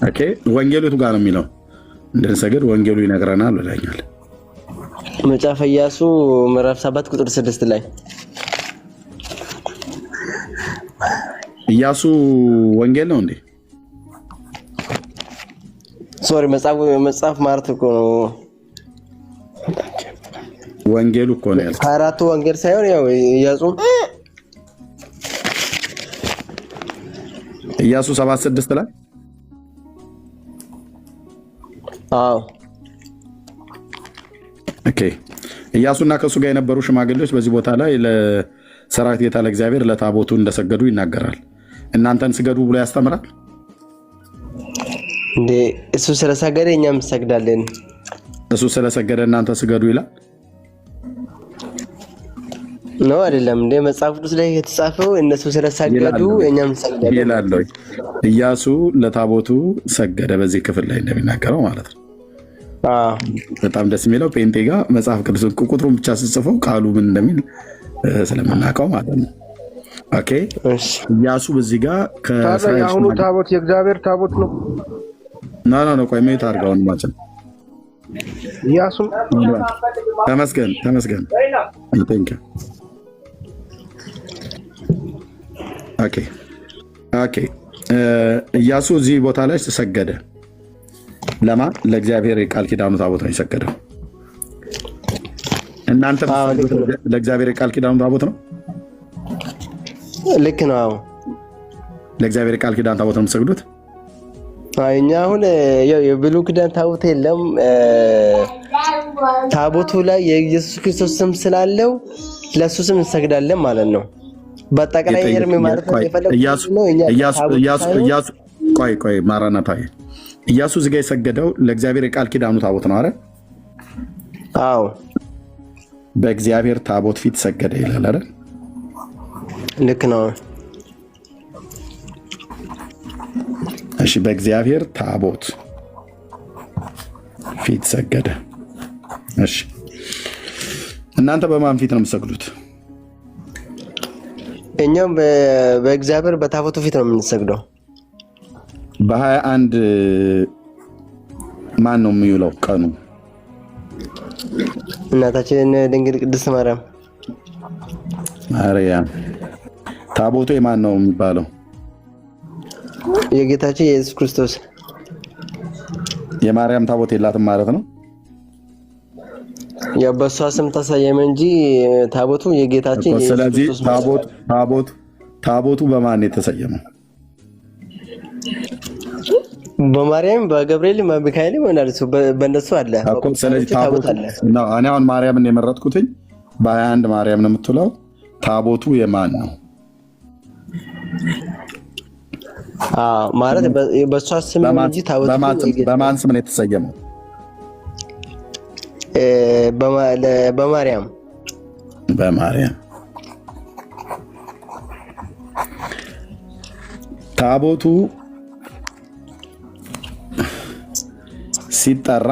ኦኬ ወንጌሉ የቱ ጋር ነው የሚለው እንድንሰግድ? ወንጌሉ ይነግረናል ብለኛል። መጽሐፈ ኢያሱ ምዕራፍ 7 ቁጥር 6 ላይ ኢያሱ ወንጌል ነው እንዴ? ሶሪ መጽሐፍ ማለት እኮ ነው። ወንጌሉ እኮ ነው ያልኩት። ከአራቱ ወንጌል ሳይሆን ያው ኢያሱ 7:6 ላይ አዎ። ኦኬ ኢያሱና ከሱ ጋር የነበሩ ሽማግሌዎች በዚህ ቦታ ላይ ለሰራዊት ጌታ ለእግዚአብሔር ለታቦቱ እንደሰገዱ ይናገራል። እናንተን ስገዱ ብሎ ያስተምራል እንዴ? እሱ ስለሰገደ እኛም እንሰግዳለን። እሱ ስለሰገደ እናንተ ስገዱ ይላል ነው አይደለም እንዴ? መጽሐፍ ቅዱስ ላይ የተጻፈው እነሱ ስለሰገዱ እኛም እንሰግዳለን ይላል። ኢያሱ ለታቦቱ ሰገደ በዚህ ክፍል ላይ እንደሚናገረው ማለት ነው። በጣም ደስ የሚለው ጴንጤ ጋር መጽሐፍ ቅዱስ ቁጥሩን ብቻ ስጽፈው ቃሉ ምን እንደሚል ስለምናውቀው ማለት ነው። ኦኬ ኢያሱ በዚህ ጋር ከአሁኑ ታቦት የእግዚአብሔር ታቦት ነው። ና ቆይ ሜት አድርገውን ማለት ነው። ኢያሱ ተመስገን ኦኬ ኢያሱ እዚህ ቦታ ላይ ተሰገደ። ለማ ለእግዚአብሔር የቃል ኪዳኑ ታቦት ነው የሰገደው። እናንተ ለእግዚአብሔር የቃል ኪዳኑ ታቦት ነው? ልክ ነው። ለእግዚአብሔር የቃል ኪዳን ታቦት ነው የምትሰግዱት? እኛ አሁን የብሉይ ኪዳን ታቦት የለም። ታቦቱ ላይ የኢየሱስ ክርስቶስ ስም ስላለው ለሱ ስም እንሰግዳለን ማለት ነው። በአጠቃላይ ኤርሚ ማለት ነው ኢያሱ ቆይ ማራናታ ኢያሱ እዚህ ጋር የሰገደው ለእግዚአብሔር የቃል ኪዳኑ ታቦት ነው አይደል? አዎ። በእግዚአብሔር ታቦት ፊት ሰገደ ይላል አይደል? ልክ ነው። እሺ በእግዚአብሔር ታቦት ፊት ሰገደ። እሺ እናንተ በማን ፊት ነው የምትሰግዱት? እኛም በእግዚአብሔር በታቦቱ ፊት ነው የምንሰግደው። በ21 ማን ነው የሚውለው ቀኑ? እናታችን ድንግል ቅድስት ማርያም። ታቦቱ የማን ነው የሚባለው? የጌታችን የኢየሱስ ክርስቶስ። የማርያም ታቦት የላትም ማለት ነው? ያው በሷ ስም ተሰየመ እንጂ ታቦቱ የጌታችን የኢየሱስ ክርስቶስ። ስለዚህ ታቦቱ በማን ነው የተሰየመው? በማርያም በገብርኤል በሚካኤል ይሆናል። እሱ በእነሱ አለ እኮ። ስለዚህ ታቦት አለ ነው። እኔ አሁን ማርያምን የመረጥኩትኝ በ21 ማርያም ነው የምትውለው። ታቦቱ የማን ነው? ማለት በሷ ስም እንጂ ታቦቱ በማን ስም ነው የተሰየመው? በማርያም ታቦቱ ሲጠራ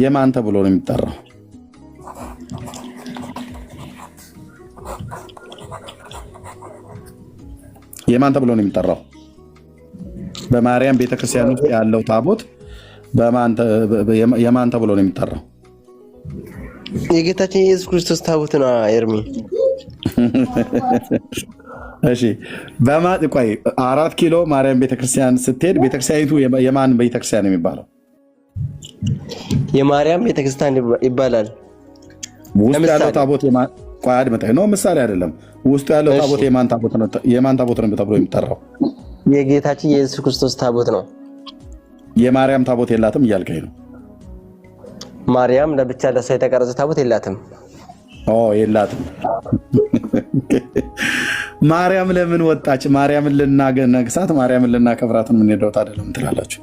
የማን ተብሎ ነው የሚጠራው? የማን ተብሎ ነው የሚጠራው? በማርያም ቤተክርስቲያን ውስጥ ያለው ታቦት የማን ተብሎ ነው የሚጠራው? የጌታችን የኢየሱስ ክርስቶስ ታቦት ነው ኤርሚ። እሺ ቆይ 4 ኪሎ ማርያም ቤተክርስቲያን ስትሄድ ቤተክርስቲያኒቱ የማን ቤተክርስቲያን ነው የሚባለው? የማርያም ቤተክርስቲያን ይባላል። ውስጥ ያለው ታቦት ቆይ አድምጠኝ ነው፣ ምሳሌ አይደለም። ውስጡ ያለው ታቦት የማን ታቦት ነው ተብሎ የሚጠራው? የጌታችን የኢየሱስ ክርስቶስ ታቦት ነው። የማርያም ታቦት የላትም እያልከኝ ነው? ማርያም ለብቻ ለሷ የተቀረጸ ታቦት የላትም። የላትም። ማርያም ለምን ወጣች? ማርያምን ልናገነግሳት፣ ማርያምን ልናከብራት ምን ሄደውት አይደለም ትላላችሁ?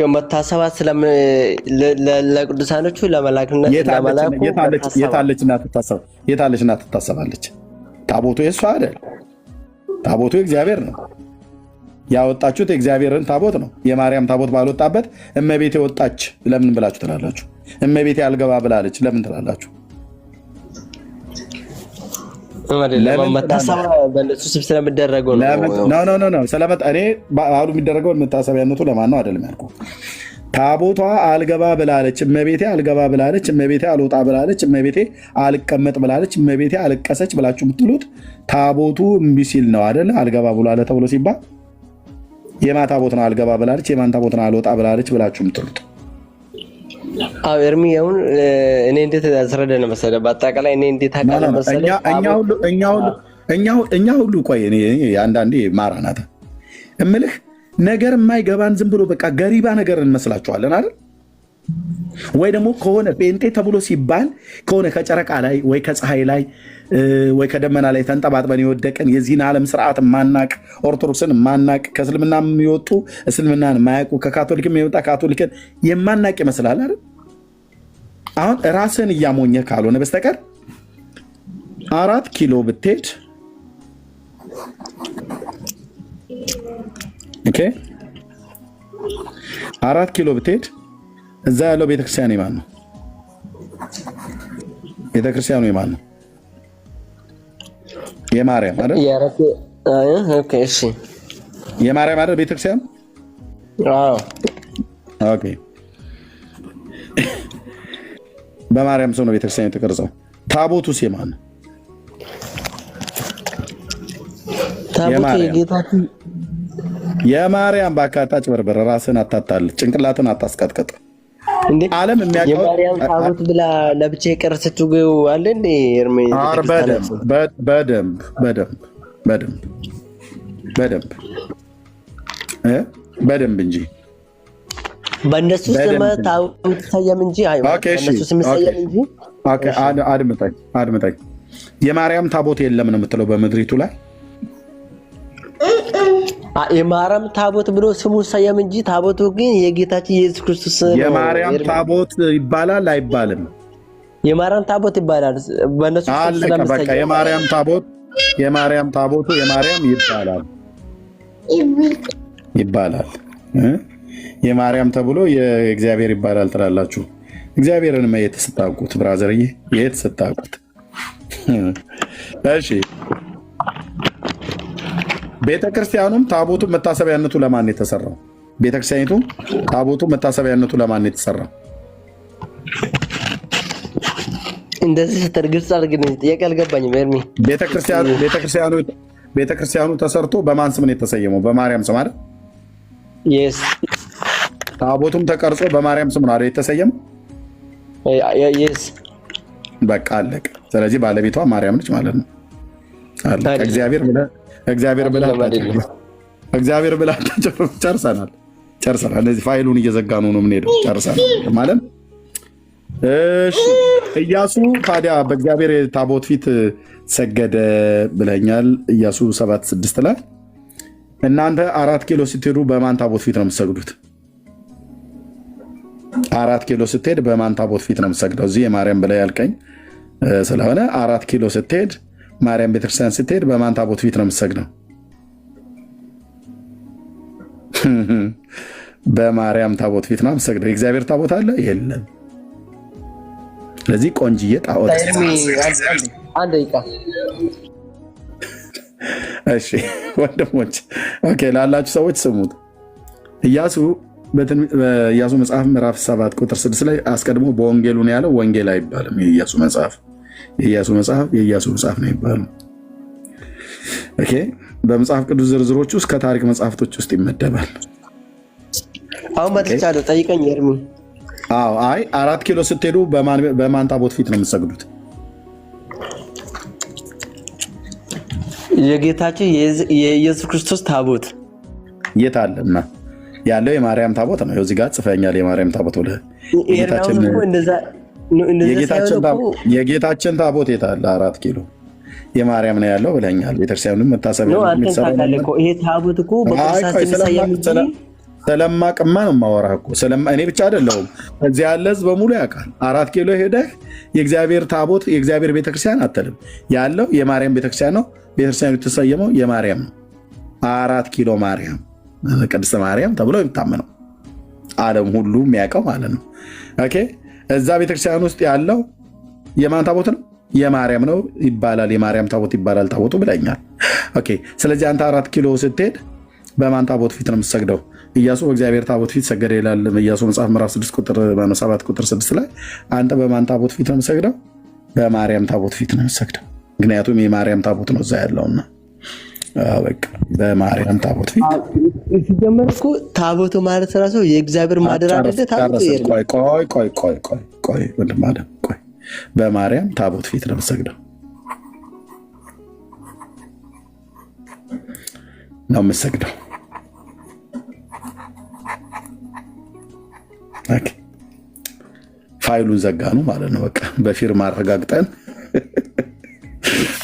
መታሰባት ለቅዱሳኖቹ ለመላክነት የታለችና ትታሰባለች? ታቦቱ የእሷ አይደል? ታቦቱ የእግዚአብሔር ነው። ያወጣችሁት የእግዚአብሔርን ታቦት ነው። የማርያም ታቦት ባልወጣበት እመቤቴ ወጣች ለምን ብላችሁ ትላላችሁ? እመቤቴ አልገባ ብላለች ለምን ትላላችሁ? መታሰባ በእነሱ ስም ስለሚደረገው ነው። እኔ በዓሉ የሚደረገው መታሰቢያነቱ ለማን ነው አይደለም ያልኩህ። ታቦቷ አልገባ ብላለች፣ እመቤቴ አልገባ ብላለች፣ እመቤቴ አልወጣ ብላለች፣ እመቤቴ አልቀመጥ ብላለች፣ እመቤቴ አልቀሰች ብላችሁ የምትሉት ታቦቱ እምቢ ሲል ነው አይደለ? አልገባ ብሏል ተብሎ ሲባል የማን ታቦት ነው አልገባ ብላለች፣ የማን ታቦት ነው አልወጣ ብላለች ብላችሁ የምትሉት? ኤርሚ አሁን እኔ እንዴት አስረዳህ ነው መሰለህ? በአጠቃላይ እኔ እንዴት አውቃለሁ መሰለህ? እኛ ሁሉ ቆይ እኔ አንዳንዴ ማራናታ እምልህ ነገር የማይገባን ዝም ብሎ በቃ ገሪባ ነገር እንመስላችኋለን አይደል? ወይ ደግሞ ከሆነ ጴንጤ ተብሎ ሲባል ከሆነ ከጨረቃ ላይ ወይ ከፀሐይ ላይ ወይ ከደመና ላይ ተንጠባጥበን የወደቀን የዚህን ዓለም ስርዓት ማናቅ፣ ኦርቶዶክስን ማናቅ፣ ከእስልምና የሚወጡ እስልምናን ማያውቁ፣ ከካቶሊክም የወጣ ካቶሊክን የማናቅ ይመስላል አይደል? አሁን ራስን እያሞኘ ካልሆነ በስተቀር 4 ኪሎ ብትሄድ 4 ኪሎ ብትሄድ እዛ ያለው ቤተክርስቲያን የማን ነው? ቤተክርስቲያኑ የማን ነው? የማርያም አይደል? እሺ የማርያም አይደል ቤተክርስቲያኑ? ኦኬ በማርያም ሰው ነው ቤተክርስቲያኑ የተቀረጸው። ታቦቱስ የማን ነው? የማርያም ባካታች በርበር ራስን አታታል፣ ጭንቅላትን አታስቀጥቀጥ። ዓለም የሚያውቀው የማርያም ታቦት ብላ ለብቻ የቀረሰችው አለ እንዴ? በደንብ እንጂ በእነሱ ስም ታቦት ሰየም እንጂ በእነሱ ስም ሰየም እንጂ። አድምጠኝ። የማርያም ታቦት የለም ነው የምትለው በምድሪቱ ላይ? የማርያም ታቦት ብሎ ስሙ ሰየም እንጂ ታቦቱ ግን የጌታችን የኢየሱስ ክርስቶስ ነው። የማርያም ታቦት ይባላል አይባልም? የማርያም ታቦት ይባላል። በእነሱ በቃ የማርያም ታቦቱ የማርያም ይባላል። የማርያም ተብሎ የእግዚአብሔር ይባላል ትላላችሁ። እግዚአብሔርን የት ስታውቁት ብራዘርዬ? የት ስታውቁት? እሺ ቤተክርስቲያኑም ታቦቱ መታሰቢያነቱ ለማን ነው የተሰራው? ቤተክርስቲያኒቱ ታቦቱ መታሰቢያነቱ ለማን ነው የተሰራው? እንደዚህ ስትርግጽ አድርገኝ። ጥያቄ አልገባኝም ኤርሚ። ቤተክርስቲያኑ ተሰርቶ በማን ስም ነው የተሰየመው? በማርያም ስም አይደል? yes ታቦቱም ተቀርጾ በማርያም ስም ነው አይደል የተሰየመው? yes በቃ አለቀ። ስለዚህ ባለቤቷ ማርያም ነች ማለት ነው። አለቀ። እግዚአብሔር ብላ ጨርሰናል። እነዚህ ፋይሉን እየዘጋኑ ነው የምንሄደው። ጨርሰናል ማለት። እሺ ኢያሱ ታዲያ በእግዚአብሔር ታቦት ፊት ሰገደ ብለኛል። ኢያሱ 7:6 ላይ እናንተ 4 ኪሎ ስትሄዱ በማን ታቦት ፊት ነው የምትሰግዱት? 4 ኪሎ ስትሄድ በማን ታቦት ፊት ነው የምትሰግደው? እዚህ የማርያም ብለህ ያልከኝ ስለሆነ 4 ኪሎ ስትሄድ ማርያም ቤተክርስቲያን ስትሄድ በማን ታቦት ፊት ነው የምትሰግደው? በማርያም ታቦት ፊት ነው የምትሰግደው። የእግዚአብሔር ታቦት አለ የለም? ስለዚህ ቆንጅዬ ጣዖት እሺ ወንድሞች፣ ኦኬ ላላችሁ ሰዎች ስሙት። ኢያሱ በኢያሱ መጽሐፍ ምዕራፍ 7 ቁጥር 6 ላይ አስቀድሞ በወንጌሉ ነው ያለው። ወንጌል አይባልም። የኢያሱ መጽሐፍ የኢያሱ መጽሐፍ ነው ይባላል። ኦኬ በመጽሐፍ ቅዱስ ዝርዝሮች ውስጥ ከታሪክ መጽሐፍቶች ውስጥ ይመደባል። አሁን መጥቻለሁ፣ ጠይቀኝ ኤርሚ። አዎ አይ 4 ኪሎ ስትሄዱ በማን ታቦት ፊት ነው የምትሰግዱት? የጌታችን የኢየሱስ ክርስቶስ ታቦት የት አለና? ያለው የማርያም ታቦት ነው። እዚህ ጋር ጽፈኛል። የማርያም ታቦት ወደ የጌታችን ታቦት የት አለ? 4 ኪሎ የማርያም ነው ያለው ብለኛል። ቤተክርስቲያኑም መታሰቢያ ይሄ ታቦት እኮ ስለማቅማ ነው የማወራህ እኮ እኔ ብቻ አይደለሁም። እዚህ ያለ ህዝብ በሙሉ ያውቃል። 4 ኪሎ ሄደህ የእግዚአብሔር ታቦት የእግዚአብሔር ቤተክርስቲያን አትልም። ያለው የማርያም ቤተክርስቲያን ነው። ቤተክርስቲያኑ የተሰየመው የማርያም ነው። 4 ኪሎ ማርያም ቅድስት ማርያም ተብሎ የሚታመነው ዓለም ሁሉ የሚያውቀው ማለት ነው። ኦኬ እዛ ቤተክርስቲያን ውስጥ ያለው የማን ታቦት ነው? የማርያም ነው ይባላል። የማርያም ታቦት ይባላል ታቦቱ ብለኛል። ኦኬ ስለዚህ አንተ 4 ኪሎ ስትሄድ በማን ታቦት ፊት ነው የምትሰግደው? ኢያሱ በእግዚአብሔር ታቦት ፊት ሰገደ ይላል። ኢያሱ መጽሐፍ ምዕራፍ 6 ቁጥር 7 ቁጥር 6 ላይ አንተ በማን ታቦት ፊት ነው የምትሰግደው? በማርያም ታቦት ፊት ነው የምትሰግደው። ምክንያቱም የማርያም ታቦት ነው እዛ ያለውና በቃ በማርያም ታቦት ፊት ሲጀመር እኮ ታቦቱ ማለት ራሱ የእግዚአብሔር ማደሪያ አይደለ? ታቦቱ ቆይ ወንድም አለ ቆይ በማርያም ታቦት ፊት ነው የምትሰግደው ነው የምትሰግደው። ፋይሉን ዘጋኑ ማለት ነው። በቃ በፊርማ አረጋግጠን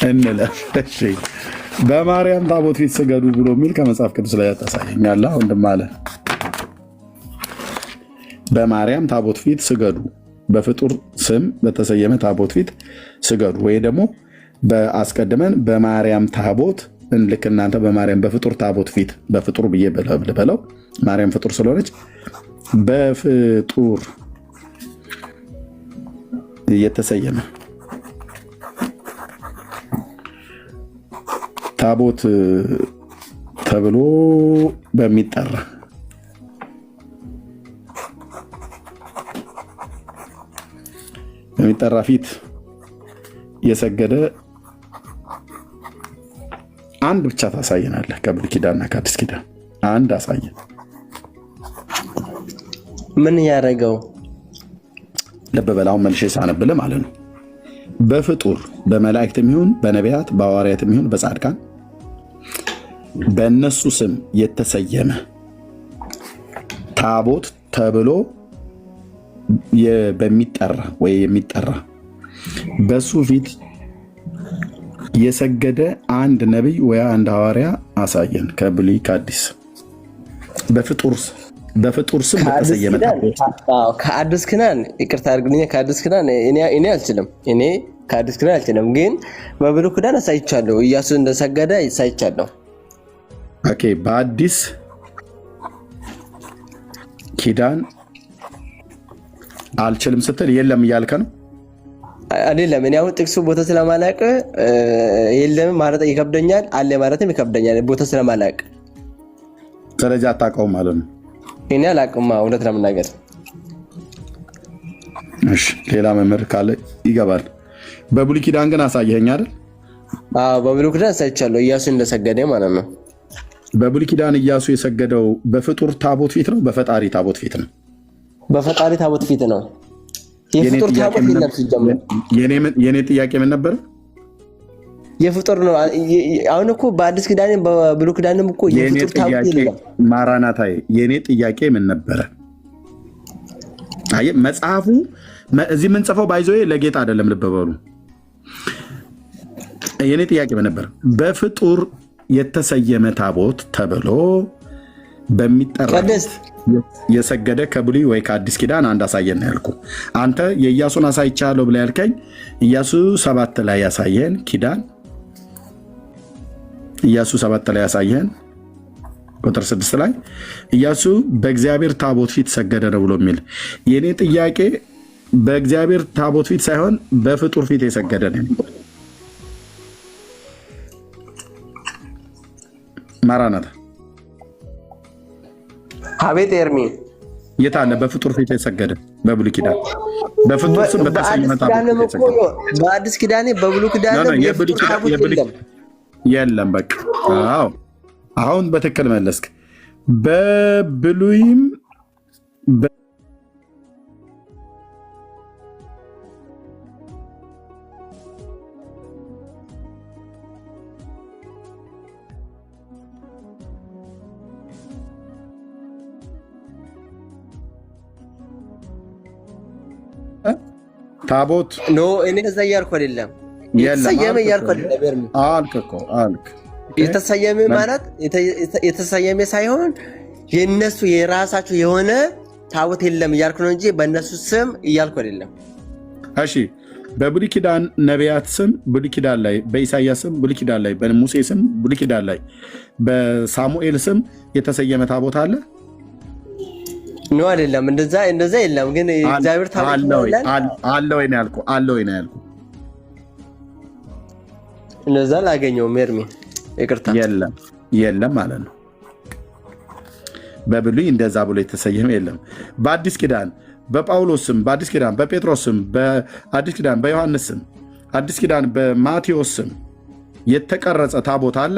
እንለፍ። እሺ በማርያም ታቦት ፊት ስገዱ ብሎ የሚል ከመጽሐፍ ቅዱስ ላይ ያታሳየኛል። ወንድም አለ በማርያም ታቦት ፊት ስገዱ፣ በፍጡር ስም በተሰየመ ታቦት ፊት ስገዱ። ወይ ደግሞ በአስቀድመን በማርያም ታቦት ልክ እናንተ በማርያም በፍጡር ታቦት ፊት በፍጡር ብዬ ልበለው፣ ማርያም ፍጡር ስለሆነች በፍጡር የተሰየመ ታቦት ተብሎ በሚጠራ ፊት የሰገደ አንድ ብቻ ታሳየናለህ። ከብሉይ ኪዳንና ከአዲስ ኪዳን አንድ አሳየን። ምን ያደረገው? ልብ በላውን መልሼ ሳነብልህ ማለት ነው። በፍጡር በመላእክትም ይሁን በነቢያት በሐዋርያትም ይሁን በጻድቃን በእነሱ ስም የተሰየመ ታቦት ተብሎ በሚጠራ ወይ የሚጠራ በሱ ፊት የሰገደ አንድ ነቢይ ወይ አንድ ሐዋርያ አሳየን። ከብሉይ ከአዲስ በፍጡር ስም በተሰየመ ታቦት ከአዲስ ኪዳን ይቅርታ አድርግልኝ። ከአዲስ ኪዳን እኔ አልችልም። ከአዲስ ኪዳን አልችልም፣ ግን በብሉይ ኪዳን አሳይቻለሁ። ኢያሱ እንደሰገደ አሳይቻለሁ። ኦኬ በአዲስ ኪዳን አልችልም ስትል የለም እያልከ ነው? አይደለም። እኔ አሁን ጥቅሱ ቦታ ስለማላውቅ የለም ማለት ይከብደኛል፣ አለ ማለትም ይከብደኛል ቦታ ስለማላውቅ። ስለዚህ አታውቀውም ማለት ነው? እኔ አላውቅም እውነት ለመናገር። እሺ ሌላ መምህር ካለ ይገባል። በብሉይ ኪዳን ግን አሳየኸኝ አይደል? አዎ በብሉይ ኪዳን አሳይቻለሁ፣ ኢያሱ እንደሰገደ ማለት ነው። በብሉይ ኪዳን ኢያሱ የሰገደው በፍጡር ታቦት ፊት ነው በፈጣሪ ታቦት ፊት ነው? በፈጣሪ ታቦት ፊት ነው። የፍጡር ታቦት የለም ሲጀመር። የኔ ጥያቄ ምን ነበር? የፍጡር ነው። አሁን እኮ በአዲስ ኪዳን በብሉይ ኪዳንም እኮ የፍጡር ታቦት የለም። ማራናታዬ የኔ ጥያቄ ምን ነበረ? አይ መጽሐፉ እዚህ የምንጽፈው ባይዞዬ ለጌታ አይደለም። ልብ በሉ። የኔ ጥያቄ ምን ነበር? በፍጡር የተሰየመ ታቦት ተብሎ በሚጠራ የሰገደ ከብሉይ ወይ ከአዲስ ኪዳን አንድ አሳየን ያልኩ። አንተ የኢያሱን አሳይቻለሁ ብለህ ያልከኝ ኢያሱ 7 ላይ ያሳየን ኪዳን ኢያሱ 7 ላይ ያሳየን ቁጥር 6 ላይ ኢያሱ በእግዚአብሔር ታቦት ፊት ሰገደ ነው ብሎ የሚል። የኔ ጥያቄ በእግዚአብሔር ታቦት ፊት ሳይሆን በፍጡር ፊት የሰገደ ነው። ማራናታ አቤት ኤርሚ የት አለ? በፍጡር ፊት የሰገደ በብሉይ ኪዳን በፍጡር ስም በተሰየመ ታቦት በአዲስ ኪዳን በብሉይ ኪዳን የለም። በቃ አዎ፣ አሁን በትክክል መለስክ። በብሉይም ታቦት ኖ እኔ እዛ እያልኩ አይደለም። የተሰየመ እያልኩ አይደለም። አልክ የተሰየመ ማለት የተሰየመ ሳይሆን የነሱ የራሳቸው የሆነ ታቦት የለም እያልኩ ነው እንጂ በእነሱ ስም እያልኩ አይደለም። እሺ፣ በብሉይ ኪዳን ነቢያት ስም ብሉይ ኪዳን ላይ፣ በኢሳይያስ ስም ብሉይ ኪዳን ላይ፣ በሙሴ ስም ብሉይ ኪዳን ላይ፣ በሳሙኤል ስም የተሰየመ ታቦት አለ? ኖ አይደለም። እንደዛ የለም። ግን እግዚአብሔር ታቦት አለ ወይ ነው ያልኩህ? አለ ወይ ነው ያልኩህ? እንደዛ ላገኘው ኤርሚ ይቅርታ። የለም ማለት ነው። በብሉይ እንደዛ ብሎ የተሰየመ የለም። በአዲስ ኪዳን በጳውሎስ ስም፣ በአዲስ ኪዳን በጴጥሮስ ስም፣ በአዲስ ኪዳን በዮሐንስ ስም፣ አዲስ ኪዳን በማቴዎስ ስም የተቀረጸ ታቦት አለ?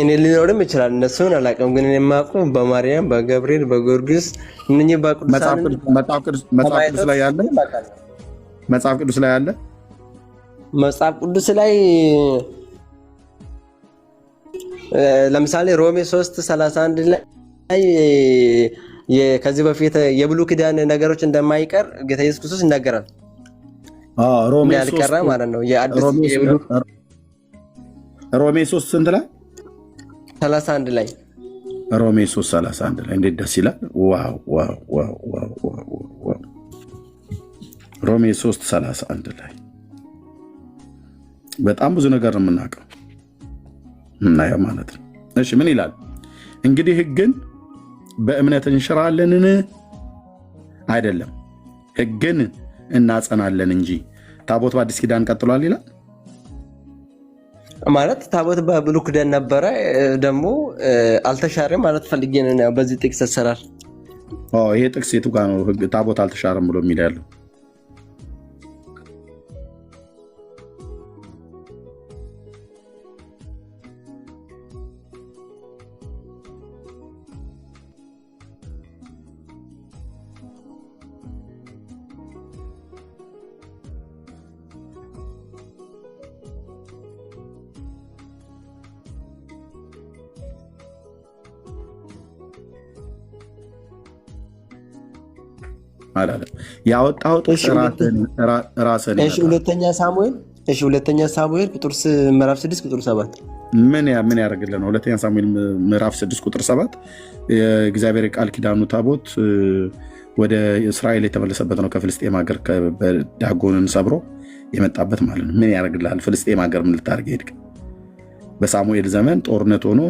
እኔ ሊኖርም ይችላል፣ እነሱን አላውቅም። ግን እኔ የማውቀው በማርያም በገብርኤል በጊዮርጊስ እነኚህ በቅዱሳን መጽሐፍ ቅዱስ ላይ ያለ መጽሐፍ ቅዱስ ላይ አለ። መጽሐፍ ቅዱስ ላይ ለምሳሌ ሮሜ 3:31 ላይ ከዚህ በፊት የብሉይ ኪዳን ነገሮች እንደማይቀር ጌታ ኢየሱስ ክርስቶስ ይናገራል። ሮሜ ያልቀረ ማለት ነው። ሮሜ 3 ስንት ላይ? 31 ላይ ሮሜ 3:31 ላይ እንዴት ደስ ይላል! ዋው ዋው ዋው ዋው! ሮሜ 3:31 ላይ በጣም ብዙ ነገር ነው የምናውቀው እናየው ማለት ነው። እሺ ምን ይላል እንግዲህ? ሕግን በእምነት እንሽራለንን? አይደለም፣ ሕግን እናጸናለን እንጂ። ታቦት በአዲስ ኪዳን ቀጥሏል ይላል ማለት ታቦት በብሉይ ኪዳን ነበረ፣ ደግሞ አልተሻረም ማለት ፈልጌ ነው። በዚህ ጥቅስ አሰራር ይሄ ጥቅስ የቱ ጋር ነው ታቦት አልተሻረም ብሎ የሚል ያለው? አላለም። ያወጣው ጥቅስ ራስን። እሺ ሁለተኛ ሳሙኤል ምዕራፍ 6 ቁጥር 7 ምን ያደርግልን? ሁለተኛ ሳሙኤል ምዕራፍ 6 ቁጥር 7 የእግዚአብሔር ቃል ኪዳኑ ታቦት ወደ እስራኤል የተመለሰበት ነው። ከፍልስጤም ሀገር ዳጎንን ሰብሮ የመጣበት ማለት ነው። ምን ያደርግልሃል? ፍልስጤም ሀገር ምን ልታደርግ ሄድክ? በሳሙኤል ዘመን ጦርነት ሆኖ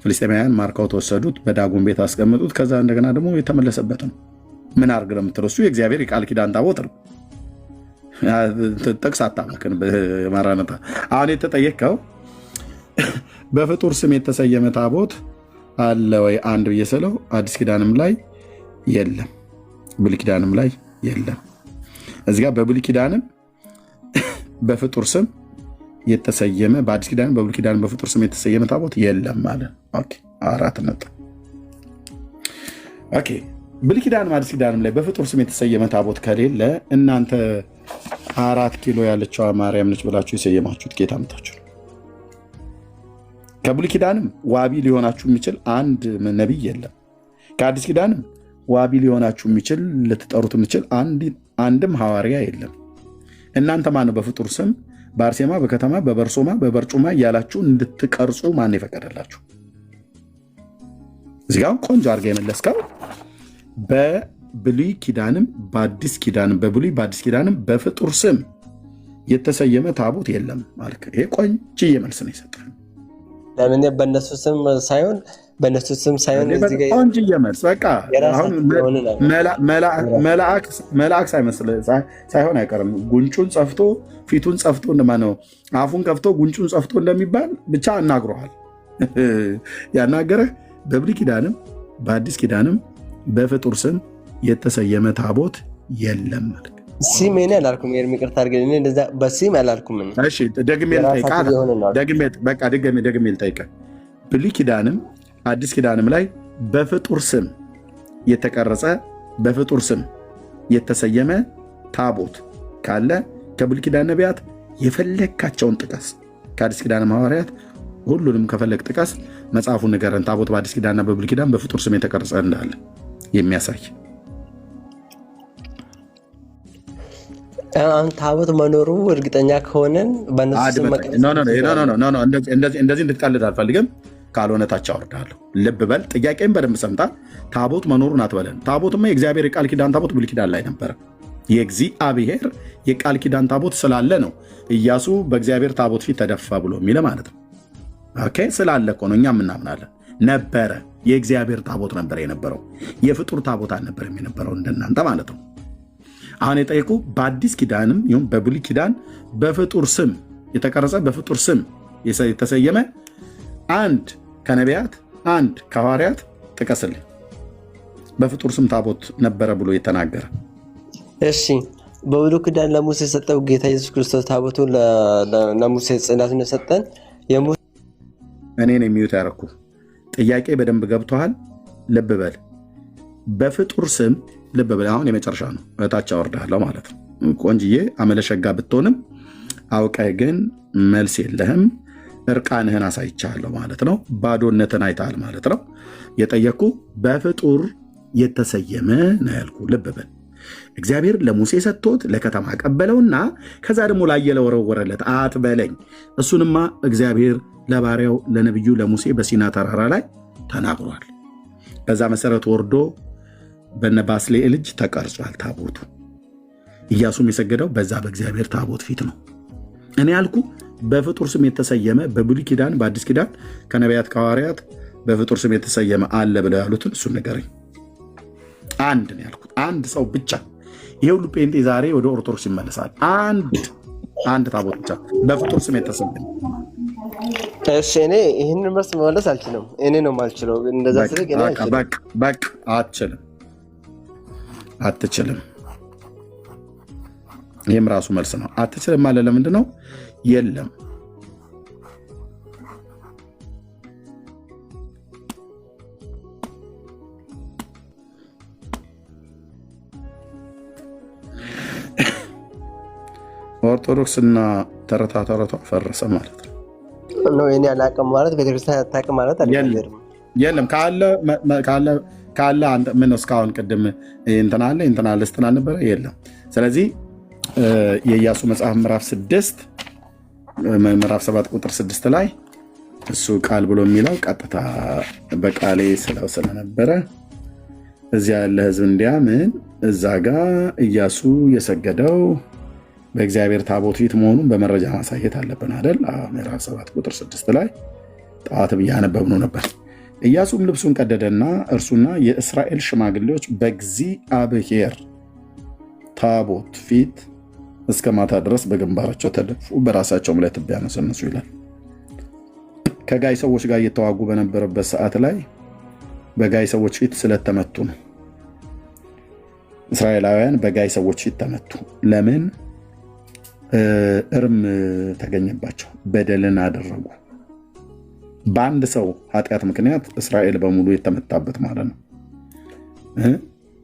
ፍልስጤማውያን ማርከው ተወሰዱት፣ በዳጎን ቤት አስቀመጡት። ከዛ እንደገና ደግሞ የተመለሰበት ነው። ምን አድርግ ነው የምትለው? እሱ የእግዚአብሔር የቃል ኪዳን ታቦት ነው። ጥቅስ አታመክን። ማራናታ አሁን የተጠየቀው በፍጡር ስም የተሰየመ ታቦት አለ ወይ አንድ ብዬ ስለው አዲስ ኪዳንም ላይ የለም፣ ብሉይ ኪዳንም ላይ የለም። እዚጋ በብሉይ ኪዳንም በፍጡር ስም የተሰየመ በአዲስ ኪዳን በብሉይ ኪዳን በፍጡር ስም የተሰየመ ታቦት የለም ማለት ኦኬ። 4 ነጥብ ኦኬ። ብሉይ ኪዳንም አዲስ ኪዳንም ላይ በፍጡር ስም የተሰየመ ታቦት ከሌለ እናንተ 4 ኪሎ ያለችዋ ማርያም ነች ብላችሁ የሰየማችሁት ጌታ አምጣችሁ ነው። ከብሉይ ኪዳንም ዋቢ ሊሆናችሁ የሚችል አንድ ነቢይ የለም። ከአዲስ ኪዳንም ዋቢ ሊሆናችሁ የሚችል ልትጠሩት የሚችል አንድም ሐዋርያ የለም። እናንተ ማነው በፍጡር ስም በአርሴማ በከተማ በበርሶማ በበርጩማ እያላችሁ እንድትቀርጹ ማን የፈቀደላችሁ? እዚጋም ቆንጆ አድርጋ የመለስከው በብሉይ ኪዳንም በአዲስ ኪዳንም በብሉይ በአዲስ ኪዳንም በፍጡር ስም የተሰየመ ታቦት የለም ማለት። ይሄ ቆንጆ መልስ ነው የሰጠህ። ለምን በእነሱ ስም ሳይሆን በእነሱ ስም ሳይሆን እዚህ ጋር ቆንጅዬ መልስ በቃ አሁን መልአክ ሳይሆን አይቀርም። ጉንጩን ጸፍቶ ፊቱን ጸፍቶ እንደማነው አፉን ከፍቶ ጉንጩን ጸፍቶ እንደሚባል ብቻ አናግሮሃል። ያናገረህ በብሉይ ኪዳንም በአዲስ ኪዳንም በፍጡር ስም የተሰየመ ታቦት የለም ማለት ሲም እኔ አላልኩም። ይቅርታ አድርግልኝ፣ እንደዛ በሲም አላልኩም። እሺ ደግሜ ልጠይቅህ። ብሉይ ኪዳንም አዲስ ኪዳንም ላይ በፍጡር ስም የተቀረጸ በፍጡር ስም የተሰየመ ታቦት ካለ ከብሉይ ኪዳን ነቢያት የፈለግካቸውን ጥቀስ። ከአዲስ ኪዳን ሐዋርያት ሁሉንም ከፈለግ ጥቀስ። መጽሐፉን ንገረን። ታቦት በአዲስ ኪዳንና በብሉይ ኪዳን በፍጡር ስም የተቀረጸ እንዳለ የሚያሳይ ታቦት መኖሩ እርግጠኛ ከሆነን እንደዚህ እንድትቀልድ አልፈልግም። ካልሆነ ታች አወርዳለሁ። ልብ በል። ጥያቄም በደንብ ሰምታ። ታቦት መኖሩን አትበለን። ታቦትማ የእግዚአብሔር የቃል ኪዳን ታቦት ብሉይ ኪዳን ላይ ነበረ። የእግዚአብሔር የቃል ኪዳን ታቦት ስላለ ነው ኢያሱ በእግዚአብሔር ታቦት ፊት ተደፋ ብሎ የሚለ ማለት ነው። ኦኬ ስላለ እኮ ነው እኛም እናምናለን። ነበረ የእግዚአብሔር ታቦት ነበር የነበረው። የፍጡር ታቦት አልነበረም የነበረው እንደናንተ ማለት ነው። አሁን የጠየቁ በአዲስ ኪዳንም ይሁን በብሉይ ኪዳን በፍጡር ስም የተቀረጸ በፍጡር ስም የተሰየመ አንድ ከነቢያት አንድ ከሐዋርያት ጥቀስልኝ በፍጡር ስም ታቦት ነበረ ብሎ የተናገረ። እሺ በብሉይ ኪዳን ለሙሴ የሰጠው ጌታ ኢየሱስ ክርስቶስ ታቦቱን ለሙሴ ጽላቱን የሰጠን እኔ ነኝ የሚዩት ያረኩ። ጥያቄ በደንብ ገብቶሃል? ልብ በል። በፍጡር ስም ልብ በል። አሁን የመጨረሻ ነው። እታች አወርዳለሁ ማለት ነው። ቆንጅዬ አመለሸጋ ብትሆንም አውቀህ ግን መልስ የለህም። እርቃንህን አሳይቻለሁ ማለት ነው። ባዶነትን አይተሃል ማለት ነው። የጠየኩ በፍጡር የተሰየመ ነው ያልኩ። ልብ በል። እግዚአብሔር ለሙሴ ሰጥቶት ለከተማ ቀበለውና ከዛ ደግሞ ላየለ ወረወረለት አትበለኝ። እሱንማ እግዚአብሔር ለባሪያው ለነቢዩ ለሙሴ በሲና ተራራ ላይ ተናግሯል። በዛ መሰረት ወርዶ በነባስልኤል እጅ ተቀርጿል ታቦቱ። ኢያሱም የሰገደው በዛ በእግዚአብሔር ታቦት ፊት ነው። እኔ ያልኩ በፍጡር ስም የተሰየመ በብሉይ ኪዳን በአዲስ ኪዳን ከነቢያት ከሐዋርያት በፍጡር ስም የተሰየመ አለ ብለው ያሉትን እሱን ንገረኝ። አንድ ነው ያልኩት፣ አንድ ሰው ብቻ። ይሄ ሁሉ ጴንጤ ዛሬ ወደ ኦርቶዶክስ ይመለሳል። አንድ ታቦት ብቻ በፍጡር ስም የተሰየመ። እሺ እኔ ይህንን መልስ መመለስ አልችልም። እኔ ነው የማልችለው። እንደዛ ስለቅ እኔ አልችልም። በቃ አትችልም። ይህም ራሱ መልስ ነው። አትችልም ማለት ለምንድን ነው? የለም ኦርቶዶክስና ተረታ ፈረሰ ማለት ነው። እኔ አላውቅም ማለት ቤተክርስቲያን አታውቅም ማለት አይደለም። የለም ካለ አንተ ምን ነው እስካሁን ቅድም እንትና አለ ስትል አልነበረ? የለም። ስለዚህ የኢያሱ መጽሐፍ ምዕራፍ 7 ቁጥር 6 ላይ እሱ ቃል ብሎ የሚለው ቀጥታ በቃሌ ስለው ስለነበረ እዚያ ያለ ሕዝብ እንዲያምን እዛ ጋር ኢያሱ የሰገደው በእግዚአብሔር ታቦት ፊት መሆኑን በመረጃ ማሳየት አለብን አይደል? ምዕራፍ 7 ቁጥር 6 ላይ ጠዋት ብያነበብነው ነበር። ኢያሱም ልብሱን ቀደደና እርሱና የእስራኤል ሽማግሌዎች በእግዚአብሔር ታቦት ፊት እስከ ማታ ድረስ በግንባራቸው ተደፉ፣ በራሳቸውም ላይ ትቢያ ነሰነሱ ይላል። ከጋይ ሰዎች ጋር እየተዋጉ በነበረበት ሰዓት ላይ በጋይ ሰዎች ፊት ስለተመቱ ነው። እስራኤላውያን በጋይ ሰዎች ፊት ተመቱ። ለምን? እርም ተገኘባቸው፣ በደልን አደረጉ። በአንድ ሰው ኃጢአት ምክንያት እስራኤል በሙሉ የተመታበት ማለት ነው።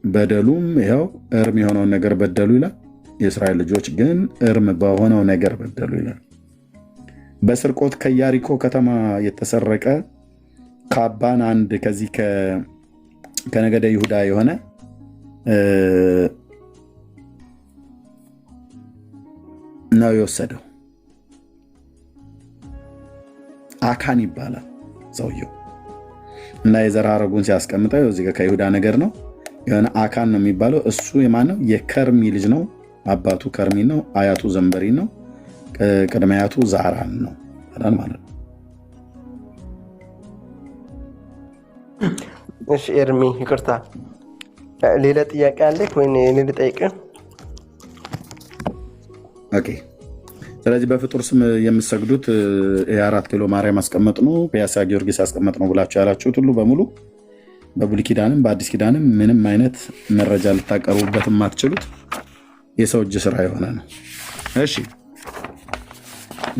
በደሉም ይኸው እርም የሆነውን ነገር በደሉ ይላል። የእስራኤል ልጆች ግን እርም በሆነው ነገር በደሉ ይላል። በስርቆት ከኢያሪኮ ከተማ የተሰረቀ ካባን አንድ ከዚህ ከነገደ ይሁዳ የሆነ ነው የወሰደው። አካን ይባላል ሰውየው እና የዘር ሐረጉን ሲያስቀምጠው እዚህ ጋር ከይሁዳ ነገር ነው የሆነ አካን ነው የሚባለው። እሱ የማን ነው? የከርሚ ልጅ ነው። አባቱ ከርሚ ነው። አያቱ ዘንበሪ ነው። ቅድመ አያቱ ዛራን ነው ማለት ነው። እሺ ኤርሚ ይቅርታ፣ ሌላ ጥያቄ አለክ ወይ? እኔ ልጠይቅህ። ኦኬ። ስለዚህ በፍጡር ስም የምትሰግዱት የ4 ኪሎ ማርያም አስቀመጥ ነው፣ ፒያሳ ጊዮርጊስ አስቀመጥ ነው ብላችሁ ያላችሁት ሁሉ በሙሉ በብሉይ ኪዳንም በአዲስ ኪዳንም ምንም አይነት መረጃ ልታቀርቡበት የማትችሉት የሰው እጅ ስራ የሆነ ነው። እሺ፣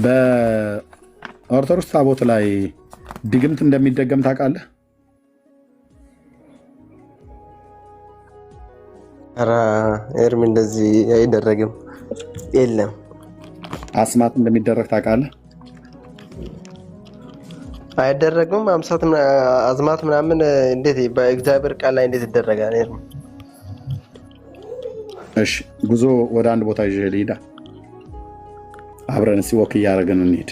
በኦርቶዶክስ ታቦት ላይ ድግምት እንደሚደገም ታውቃለህ? ኧረ ኤርሚ እንደዚህ አይደረግም። የለም። አስማት እንደሚደረግ ታውቃለህ? አይደረግም። አዝማት ምናምን እንዴት በእግዚአብሔር ቃል ላይ እንዴት ይደረጋል? ኤርሚ እሺ፣ ጉዞ ወደ አንድ ቦታ ይዤ ልሂዳ። አብረን እስኪ ወክ እያደረግን እንሂድ።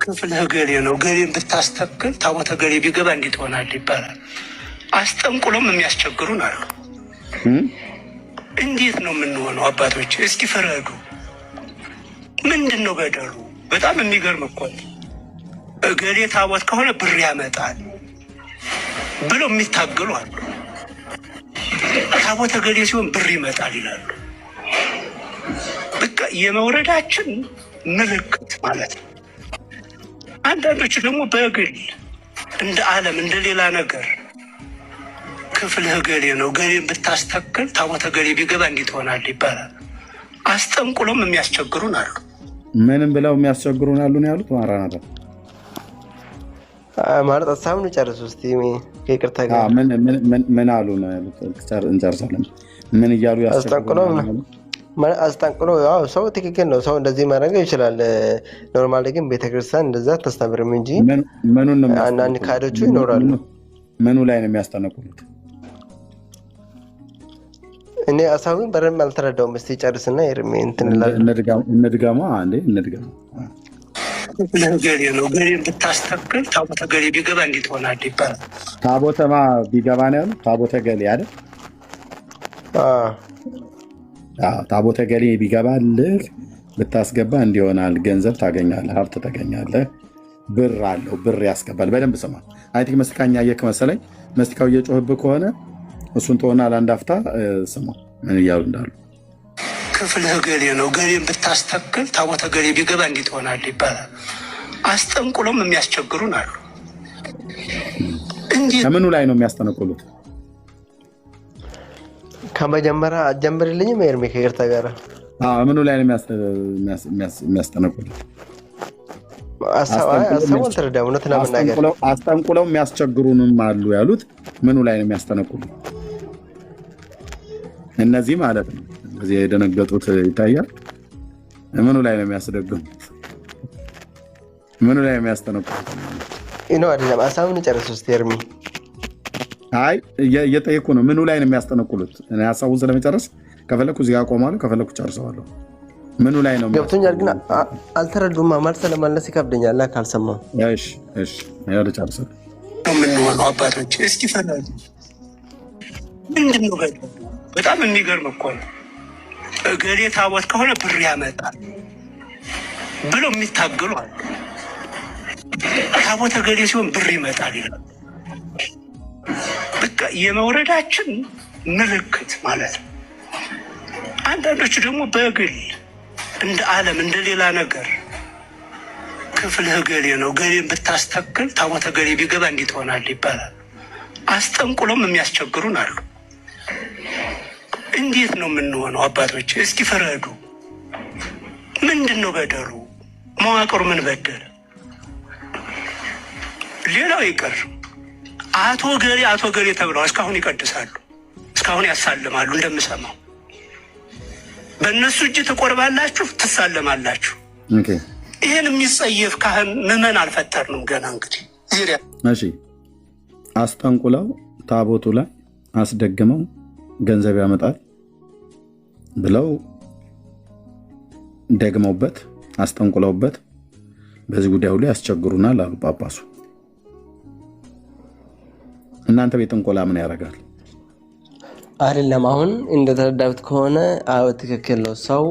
ክፍልህ ገሌ ነው፣ ገሌን ብታስተክል ታቦተ ገሌ ቢገባ እንዴት ሆናል ይባላል። አስጠንቁሎም የሚያስቸግሩን አሉ። እንዴት ነው የምንሆነው? አባቶች እስኪ ፍረዱ። ምንድን ነው በደሉ? በጣም የሚገርም እኮ ገሌ ታቦት ከሆነ ብር ያመጣል ብለው የሚታገሉ አሉ። ታቦተ ገሌ ሲሆን ብር ይመጣል ይላሉ። በቃ የመውረዳችን ምልክት ማለት ነው። አንዳንዶቹ ደግሞ በግል እንደ ዓለም እንደ ሌላ ነገር ክፍልህ ገሌ ነው፣ ገሌን ብታስተክል ታቦተ ገሌ ቢገባ እንዴት ሆናል ይባላል። አስጠንቁሎም የሚያስቸግሩን አሉ። ምንም ብለው የሚያስቸግሩን አሉ ነው ያሉት። ማራናታ ማለት ሀሳቡን ጨርሱ እስኪ ከይቅርታ ጋር ምን አሉ ነው ያሉት? እንጨርሳለን። ምን እያሉ አስጠንቅሎ ያው ሰው ትክክል ነው፣ ሰው እንደዚህ ማድረግ ይችላል። ኖርማሊ ግን ቤተክርስቲያን እንደዛ አታስተምርም እንጂ አንዳንድ ካዶቹ ይኖራሉ። ምኑ ላይ ነው የሚያስጠነቅሉት? እኔ ሀሳቡን በደንብ አልተረዳውም። እስኪ ጨርስና ኤርሚ እንትን እንላለን። እንድገማ አንዴ እንድገማ። ገሌ ነው፣ ገሌን ብታስተክል ታቦተ ገሌ ቢገባ እንዴት ሆናል ይባላል። ታቦተማ ቢገባ ነው ያሉት። ታቦተ ገሌ አይደል? ታቦተ ገሌ ቢገባልህ ብታስገባ እንዲሆናል። ገንዘብ ታገኛለህ፣ ሀብት ታገኛለህ፣ ብር አለው፣ ብር ያስገባል። በደንብ ስማ። አይ ቲንክ መስቲካኛ እየክ መሰለኝ። መስቲካው እየጮህብህ ከሆነ እሱን ተሆና ለአንድ አፍታ ስማ ምን እያሉ እንዳሉ። ክፍልህ ገሌ ነው፣ ገሌን ብታስተክል ታቦተ ገሌ ቢገባ እንዴት ሆናል ይባላል። አስጠንቁሎም የሚያስቸግሩን አሉ። ከምኑ ላይ ነው የሚያስጠነቁሉት? ከመጀመሪያ አትጀምርልኝም ኤርሚ ከይቅርታ ጋር? ምኑ ላይ ነው የሚያስጠነቁሉት? ሀሳቡን ተረዳ። እውነት ለመናገር አስጠንቁለው የሚያስቸግሩንም አሉ ያሉት ምኑ ላይ ነው የሚያስጠነቁሉት? እነዚህ ማለት ነው እዚህ የደነገጡት ይታያል። ምኑ ላይ ነው የሚያስደግሙት? ምኑ ላይ ነው የሚያስጠነቁሉት? ይኖ አይደለም። ሀሳቡን ጨርስ ውስጥ ኤርሚ። አይ እየጠየኩ ነው። ምኑ ላይ ነው የሚያስጠነቁሉት? እኔ ሀሳቡን ስለመጨረስ ከፈለኩ እዚህ አቆማለሁ፣ ከፈለኩ ጨርሰዋለሁ። ምኑ ላይ ነው? ገብቶኛል፣ ግን አልተረዱማ። መልስ ለመለስ ይከብደኛል ካልሰማሁ። እሺ እሺ፣ ያለ ጨርሰው የምንሆነው አባቶች እስኪ ፈላጊ ምንድን ነው? በጣም የሚገርም እኮ ነው። ገሌ ታቦት ከሆነ ብር ያመጣል ብለው የሚታገሉ አሉ። ታቦተ ገሌ ሲሆን ብር ይመጣል ይላሉ። በቃ የመውረዳችን ምልክት ማለት ነው። አንዳንዶቹ ደግሞ በግል እንደ ዓለም እንደ ሌላ ነገር ክፍልህ ገሌ ነው፣ ገሌን ብታስተክል ታቦተ ገሌ ቢገባ እንዴት ሆናል ይባላል። አስጠንቁሎም የሚያስቸግሩን አሉ። እንዴት ነው የምንሆነው? አባቶች እስኪ ፍረዱ። ምንድን ነው በደሉ? መዋቅሩ ምን በደለ? ሌላው ይቀር አቶ ገሌ ተብለው እስካሁን ይቀድሳሉ፣ እስካሁን ያሳልማሉ። እንደምሰማው በእነሱ እጅ ትቆርባላችሁ፣ ትሳለማላችሁ። ይህን የሚጸየፍ ካህን ምዕመን አልፈጠርንም ገና። እንግዲህ እሺ፣ አስጠንቁለው ታቦቱ ላይ አስደግመው ገንዘብ ያመጣል ብለው ደግመውበት አስጠንቁለውበት በዚህ ጉዳይ ሁሉ ያስቸግሩናል አሉ ጳጳሱ። እናንተ ቤት ጥንቆላ ምን ያደርጋል? አይደለም አሁን እንደተረዳሁት ከሆነ አዎ ትክክል ነው። ሰው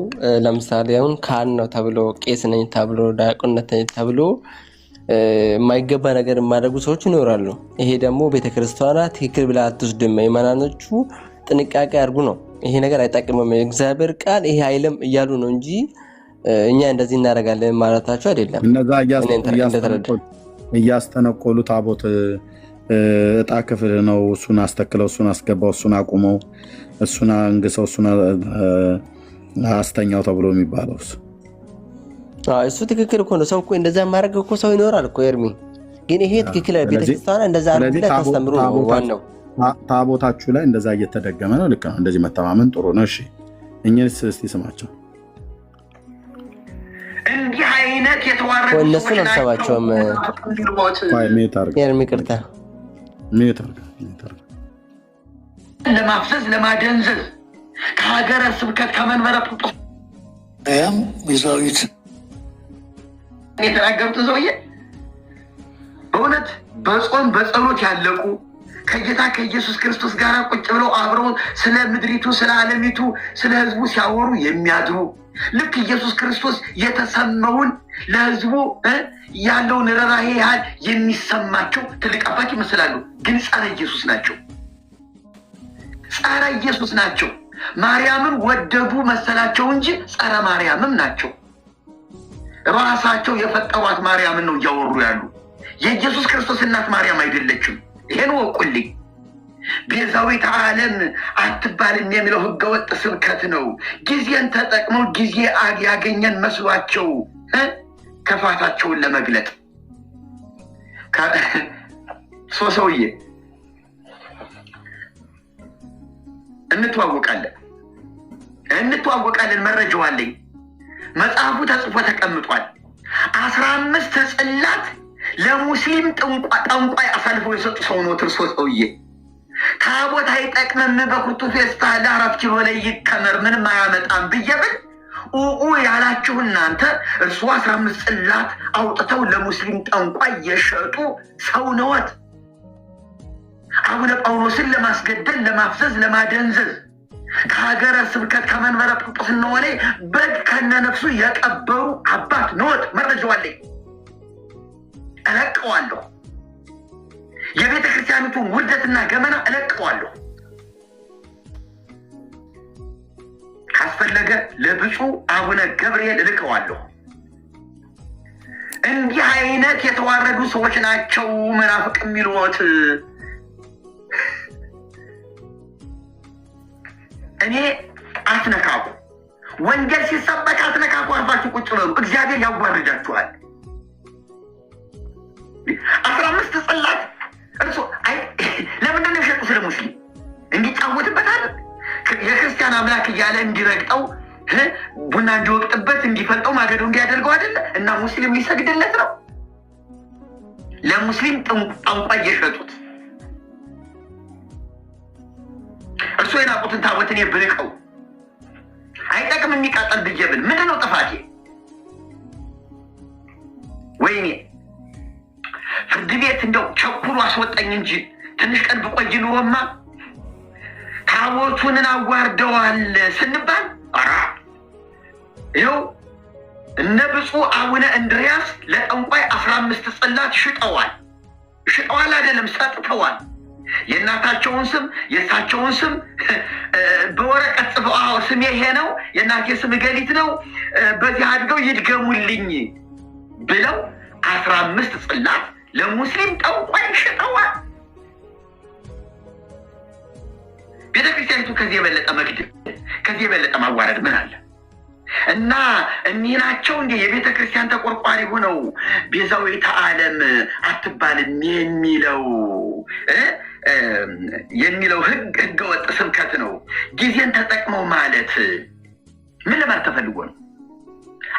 ለምሳሌ አሁን ካህን ነው ተብሎ ቄስ ነኝ ተብሎ ዲያቆንነት ነኝ ተብሎ የማይገባ ነገር የማደርጉ ሰዎች ይኖራሉ። ይሄ ደግሞ ቤተክርስቲያኗ ትክክል ብላ አትወስድም። ሃይማኖቶቹ ጥንቃቄ አድርጉ ነው። ይሄ ነገር አይጠቅምም፣ እግዚአብሔር ቃል ይሄ አይልም እያሉ ነው እንጂ እኛ እንደዚህ እናደርጋለን ማለታቸው አይደለም። እነዛ እያስተነቆሉ ታቦት እጣ ክፍል ነው፣ እሱን አስተክለው፣ እሱን አስገባው፣ እሱን አቁመው፣ እሱን አንግሰው፣ እሱን አስተኛው ተብሎ የሚባለው እሱ ትክክል እኮ ነው። ሰው እኮ እንደዛ ማድረግ እኮ ሰው ይኖራል እኮ ኤርሚ። ግን ይሄ ትክክል ቤተክርስቲያን እንደዛ አድርጋ ታስተምሩ ነው ዋናው። ታቦታችሁ ላይ እንደዛ እየተደገመ ነው። ልክ ነው። እንደዚህ መተማመን ጥሩ ነው። እሺ እኛስ እስቲ ስማቸው። እንዲህ አይነት የተዋረዱ እነሱን አልሰማቸውም። ኤርሚ ቅርታ ለማፍሰስ ለማደንዘዝ ከሀገረ ስብከት ከመንበረ ጵጵስና ቤዛዊት የተናገሩትን ሰውዬ በእውነት በጾም በጸሎት ያለቁ ከጌታ ከኢየሱስ ክርስቶስ ጋር ቁጭ ብለው አብረው ስለ ምድሪቱ፣ ስለ ዓለሚቱ፣ ስለ ሕዝቡ ሲያወሩ የሚያድሩ ልክ ኢየሱስ ክርስቶስ የተሰማውን ለሕዝቡ ያለውን ርኅራኄ ያህል የሚሰማቸው ትልቅ አባት ይመስላሉ። ግን ጸረ ኢየሱስ ናቸው። ጸረ ኢየሱስ ናቸው። ማርያምን ወደዱ መሰላቸው እንጂ ጸረ ማርያምም ናቸው። ራሳቸው የፈጠሯት ማርያምን ነው እያወሩ ያሉ። የኢየሱስ ክርስቶስ እናት ማርያም አይደለችም። ይሄን ወቁልኝ። ቤዛዊተ ዓለም አትባልም የሚለው ህገወጥ ስብከት ነው። ጊዜን ተጠቅመው ጊዜ ያገኘን መስሏቸው ከፋታቸውን ለመግለጥ ሰውዬ እንተዋወቃለን፣ መረጃው አለኝ። መጽሐፉ ተጽፎ ተቀምጧል። 15 ጽላት ለሙስሊም ጠንቋይ አሳልፈው የሰጡ ሰው ነው። እርሶ ሰውዬ ታቦት አይጠቅምም፣ በኩርቱ ፌስታ ለ4 ኪሎ ላይ ይከመር ምንም አያመጣም ብየብል ያላችሁ እናንተ እርሱ 15 ጽላት አውጥተው ለሙስሊም ጠንቋይ የሸጡ ሰው ነዎት። አቡነ ጳውሎስን ለማስገደል፣ ለማፍዘዝ፣ ለማደንዘዝ ከሀገረ ስብከት ከመንበረ ጵጵስና ላይ በግ ከነነፍሱ የቀበሩ አባት ነዎት። መረጃው አለኝ፣ እለቀዋለሁ። የቤተ ክርስቲያኒቱን ውርደትና ገመና እለቀዋለሁ። ካስፈለገ ለብፁዕ አቡነ ገብርኤል እልቀዋለሁ። እንዲህ አይነት የተዋረዱ ሰዎች ናቸው መናፍቅ የሚሉት። እኔ አትነካኩ፣ ወንጌል ሲሰበክ አትነካኩ፣ አርፋችሁ ቁጭ በሉ። እግዚአብሔር ያዋርዳችኋል። 15 ጽላት እርሱ ለምንድን ነው የሸጡ? ስለ ሙስሊም እንዲጫወትበታል፣ የክርስቲያን አምላክ እያለ እንዲረግጠው፣ ቡና እንዲወቅጥበት፣ እንዲፈልጠው፣ ማገዶ እንዲያደርገው አይደለ? እና ሙስሊም ሊሰግድለት ነው። ለሙስሊም ጠንቋይ የሸጡት እርሱ የናቁትን ታቦት እኔ ብልቀው አይጠቅም የሚቃጠል ብዬ ብል ምንድን ነው ጥፋቴ? ወይኔ ፍርድ ቤት እንደው ቸኩሎ አስወጣኝ እንጂ ትንሽ ቀን ብቆይ ኑሮማ ታቦቱንን አዋርደዋል ስንባል ይኸው እነ ብፁዕ አቡነ እንድርያስ ለጠንቋይ 15 ጽላት ሽጠዋል። ሽጠዋል አይደለም ሰጥተዋል። የእናታቸውን ስም የእሳቸውን ስም በወረቀት ጽፈው ስሜ ይሄ ነው፣ የእናቴ ስም ገሊት ነው፣ በዚህ አድርገው ይድገሙልኝ ብለው 15 ጽላት ለሙስሊም ጠንቋይ ሽጠዋል። ቤተክርስቲያኒቱ ከዚህ የበለጠ መግደል፣ ከዚህ የበለጠ ማዋረድ ምን አለ? እና እኒህ ናቸው እንዴ የቤተ ክርስቲያን ተቆርቋሪ ሆነው ቤዛዊተ ዓለም አትባልም የሚለው ህገወጥ ስብከት ነው። ጊዜን ተጠቅመው ማለት ምን ለማለት ተፈልጎ ነው?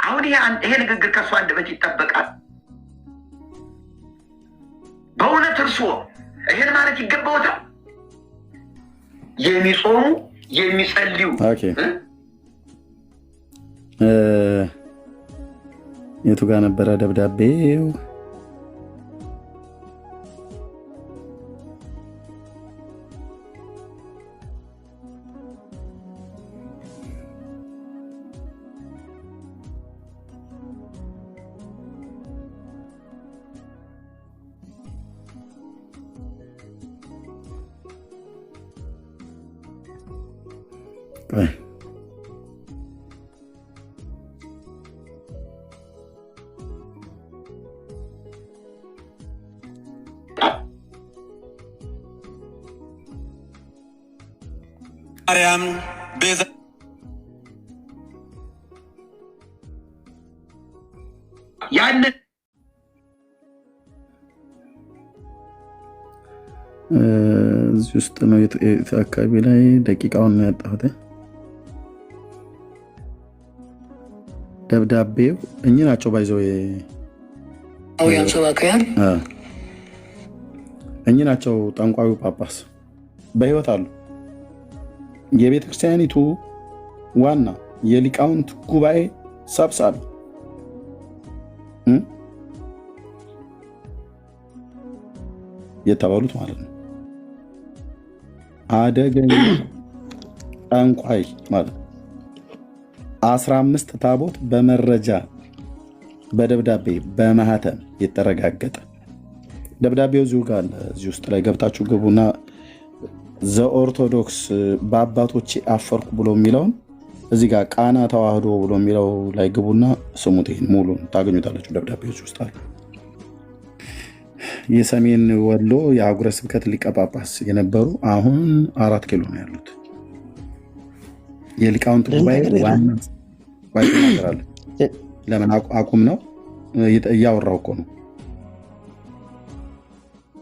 አሁን ይሄ ንግግር ከእሱ አንደበት ይጠበቃል? በእውነት እርስዎ ይሄን ማለት ይገባዎታል? የሚጾሙ የሚጸልዩ የቱ ጋር ነበረ ደብዳቤው? ማርያም ቤዛ ያን እዚህ ውስጥ ነው አካባቢ ላይ ደቂቃውን ነው ያጣሁት። ደብዳቤው እኚህ ናቸው ባይዘው እኚህ ናቸው ጠንቋዩ ጳጳስ በህይወት አሉ። የቤተ ክርስቲያኒቱ ዋና የሊቃውንት ጉባኤ ሰብሳቢ የተባሉት ማለት ነው። አደገኛ ጠንቋይ ማለት ነው። 15 ታቦት በመረጃ በደብዳቤ በማህተም የተረጋገጠ ደብዳቤው እዚሁ ጋር አለ። እዚህ ውስጥ ላይ ገብታችሁ ግቡና ዘኦርቶዶክስ በአባቶቼ አፈርኩ ብሎ የሚለውን እዚህ ጋር ቃና ተዋህዶ ብሎ የሚለው ላይ ግቡና ስሙት። ይሄን ሙሉን ታገኙታላችሁ። ደብዳቤዎች ውስጥ አለ። የሰሜን ወሎ የአህጉረ ስብከት ሊቀ ጳጳስ የነበሩ አሁን 4 ኪሎ ነው ያሉት። የሊቃውንት ጉባኤ ዋና ባይተናገራለ ለምን አቁም ነው እያወራው እኮ ነው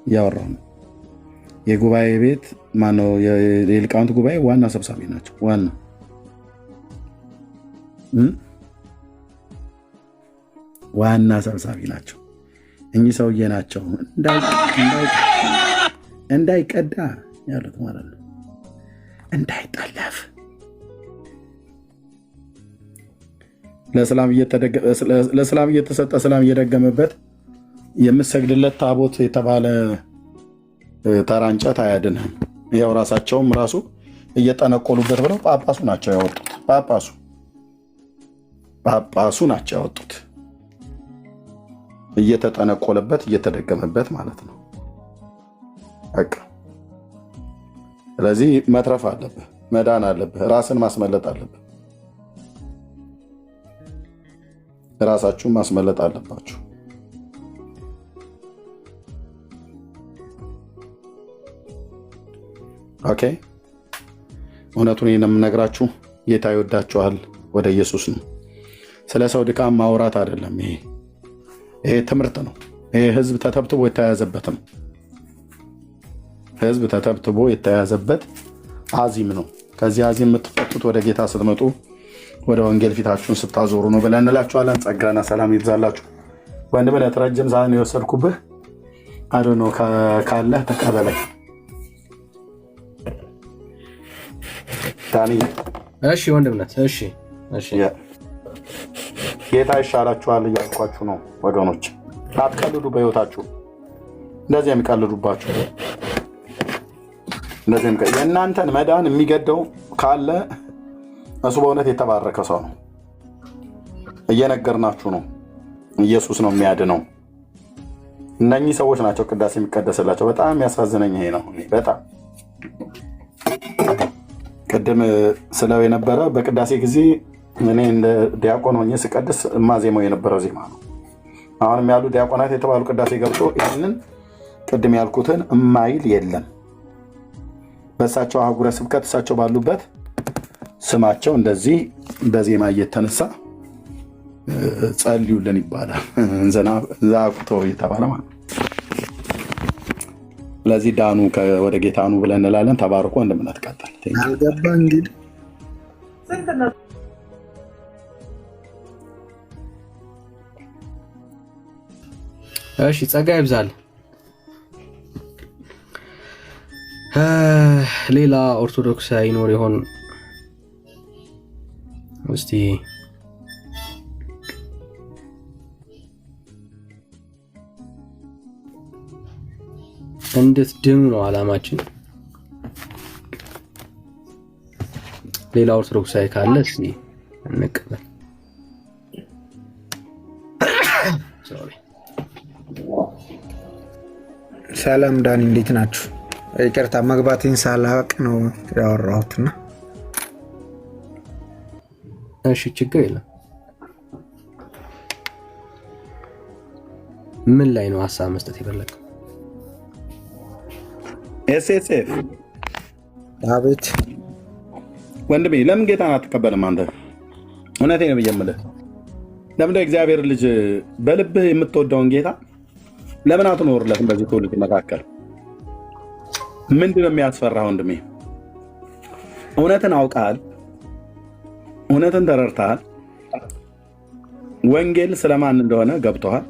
እያወራው ነው። የጉባኤ ቤት ማነው? የሊቃውንት ጉባኤ ዋና ሰብሳቢ ናቸው። ዋና ሰብሳቢ ናቸው። እኚህ ሰውዬ ናቸው እንዳይቀዳ ያሉት ማለት ነው። እንዳይጠለፍ ለሰላም እየተሰጠ ሰላም እየደገመበት የምሰግድለት ታቦት የተባለ ተራ እንጨት አያድንህም። ያው ራሳቸውም ራሱ እየጠነቆሉበት ብለው ጳጳሱ ናቸው ያወጡት። ጳጳሱ ናቸው ያወጡት። እየተጠነቆለበት እየተደገመበት ማለት ነው። በቃ ስለዚህ መትረፍ አለብህ፣ መዳን አለብህ፣ ራስን ማስመለጥ አለብህ። ራሳችሁን ማስመለጥ አለባችሁ። ኦኬ፣ እውነቱን የምነግራችሁ ጌታ ይወዳችኋል። ወደ ኢየሱስ ነው። ስለ ሰው ድካም ማውራት አይደለም። ይሄ ትምህርት ነው። ይሄ ህዝብ ተተብትቦ የተያዘበት ነው። ህዝብ ተተብትቦ የተያዘበት አዚም ነው። ከዚህ አዚም የምትፈቱት ወደ ጌታ ስትመጡ፣ ወደ ወንጌል ፊታችሁን ስታዞሩ ነው ብለን እንላችኋለን። ጸጋና ሰላም ይብዛላችሁ። ወንድም ለተረጅም ዛን የወሰድኩብህ አዶኖ ካለህ ተቀበለኝ። ታኒ እሺ፣ ወንድምነት እሺ፣ ጌታ ይሻላችኋል እያልኳችሁ ነው ወገኖች። አትቀልዱ በህይወታችሁ። እንደዚህ የሚቀልዱባችሁ የእናንተን መዳን የሚገደው ካለ እሱ በእውነት የተባረከ ሰው ነው። እየነገርናችሁ ነው። ኢየሱስ ነው የሚያድነው። እነኚህ ሰዎች ናቸው ቅዳሴ የሚቀደስላቸው። በጣም የሚያሳዝነኝ ይሄ ነው። በጣም ቅድም ስለው የነበረ በቅዳሴ ጊዜ እኔ እንደ ዲያቆን ሆኜ ስቀድስ ማዜማው የነበረው ዜማ ነው። አሁንም ያሉ ዲያቆናት የተባሉ ቅዳሴ ገብቶ ይህንን ቅድም ያልኩትን እማይል የለም። በእሳቸው አህጉረ ስብከት እሳቸው ባሉበት ስማቸው እንደዚህ በዜማ እየተነሳ ጸልዩልን ይባላል። ዛቁቶ እየተባለ ማለት ነው። ስለዚህ ዳኑ ወደ ጌታ ኑ ብለን እንላለን። ተባርኮ እንደምናትቀጥል አልገባ እንግዲህ እሺ፣ ጸጋ ይብዛል። ሌላ ኦርቶዶክስ ይኖር ይሆን? እስቲ እንድትድኑ ነው አላማችን። ሌላ ኦርቶዶክሳዊ ካለ እስቲ እንቀበል። ሰላም ዳኒ፣ እንዴት ናችሁ? ይቅርታ መግባቴን ሳላውቅ ነው ያወራሁትና እሺ ችግር የለም። ምን ላይ ነው ሀሳብ መስጠት የፈለግከው? ኤስኤስኤፍ አቤት ወንድሜ፣ ለምን ጌታን አትቀበልም አንተ? እውነቴን ነው የምልህ። ለምን እግዚአብሔር ልጅ በልብህ የምትወደውን ጌታ ለምን አትኖርለትም? በዚህ ትውልድ መካከል ምንድን ነው የሚያስፈራ ወንድሜ? እውነትን አውቀሃል፣ እውነትን ተረድተሃል፣ ወንጌል ስለማን እንደሆነ ገብቶሃል።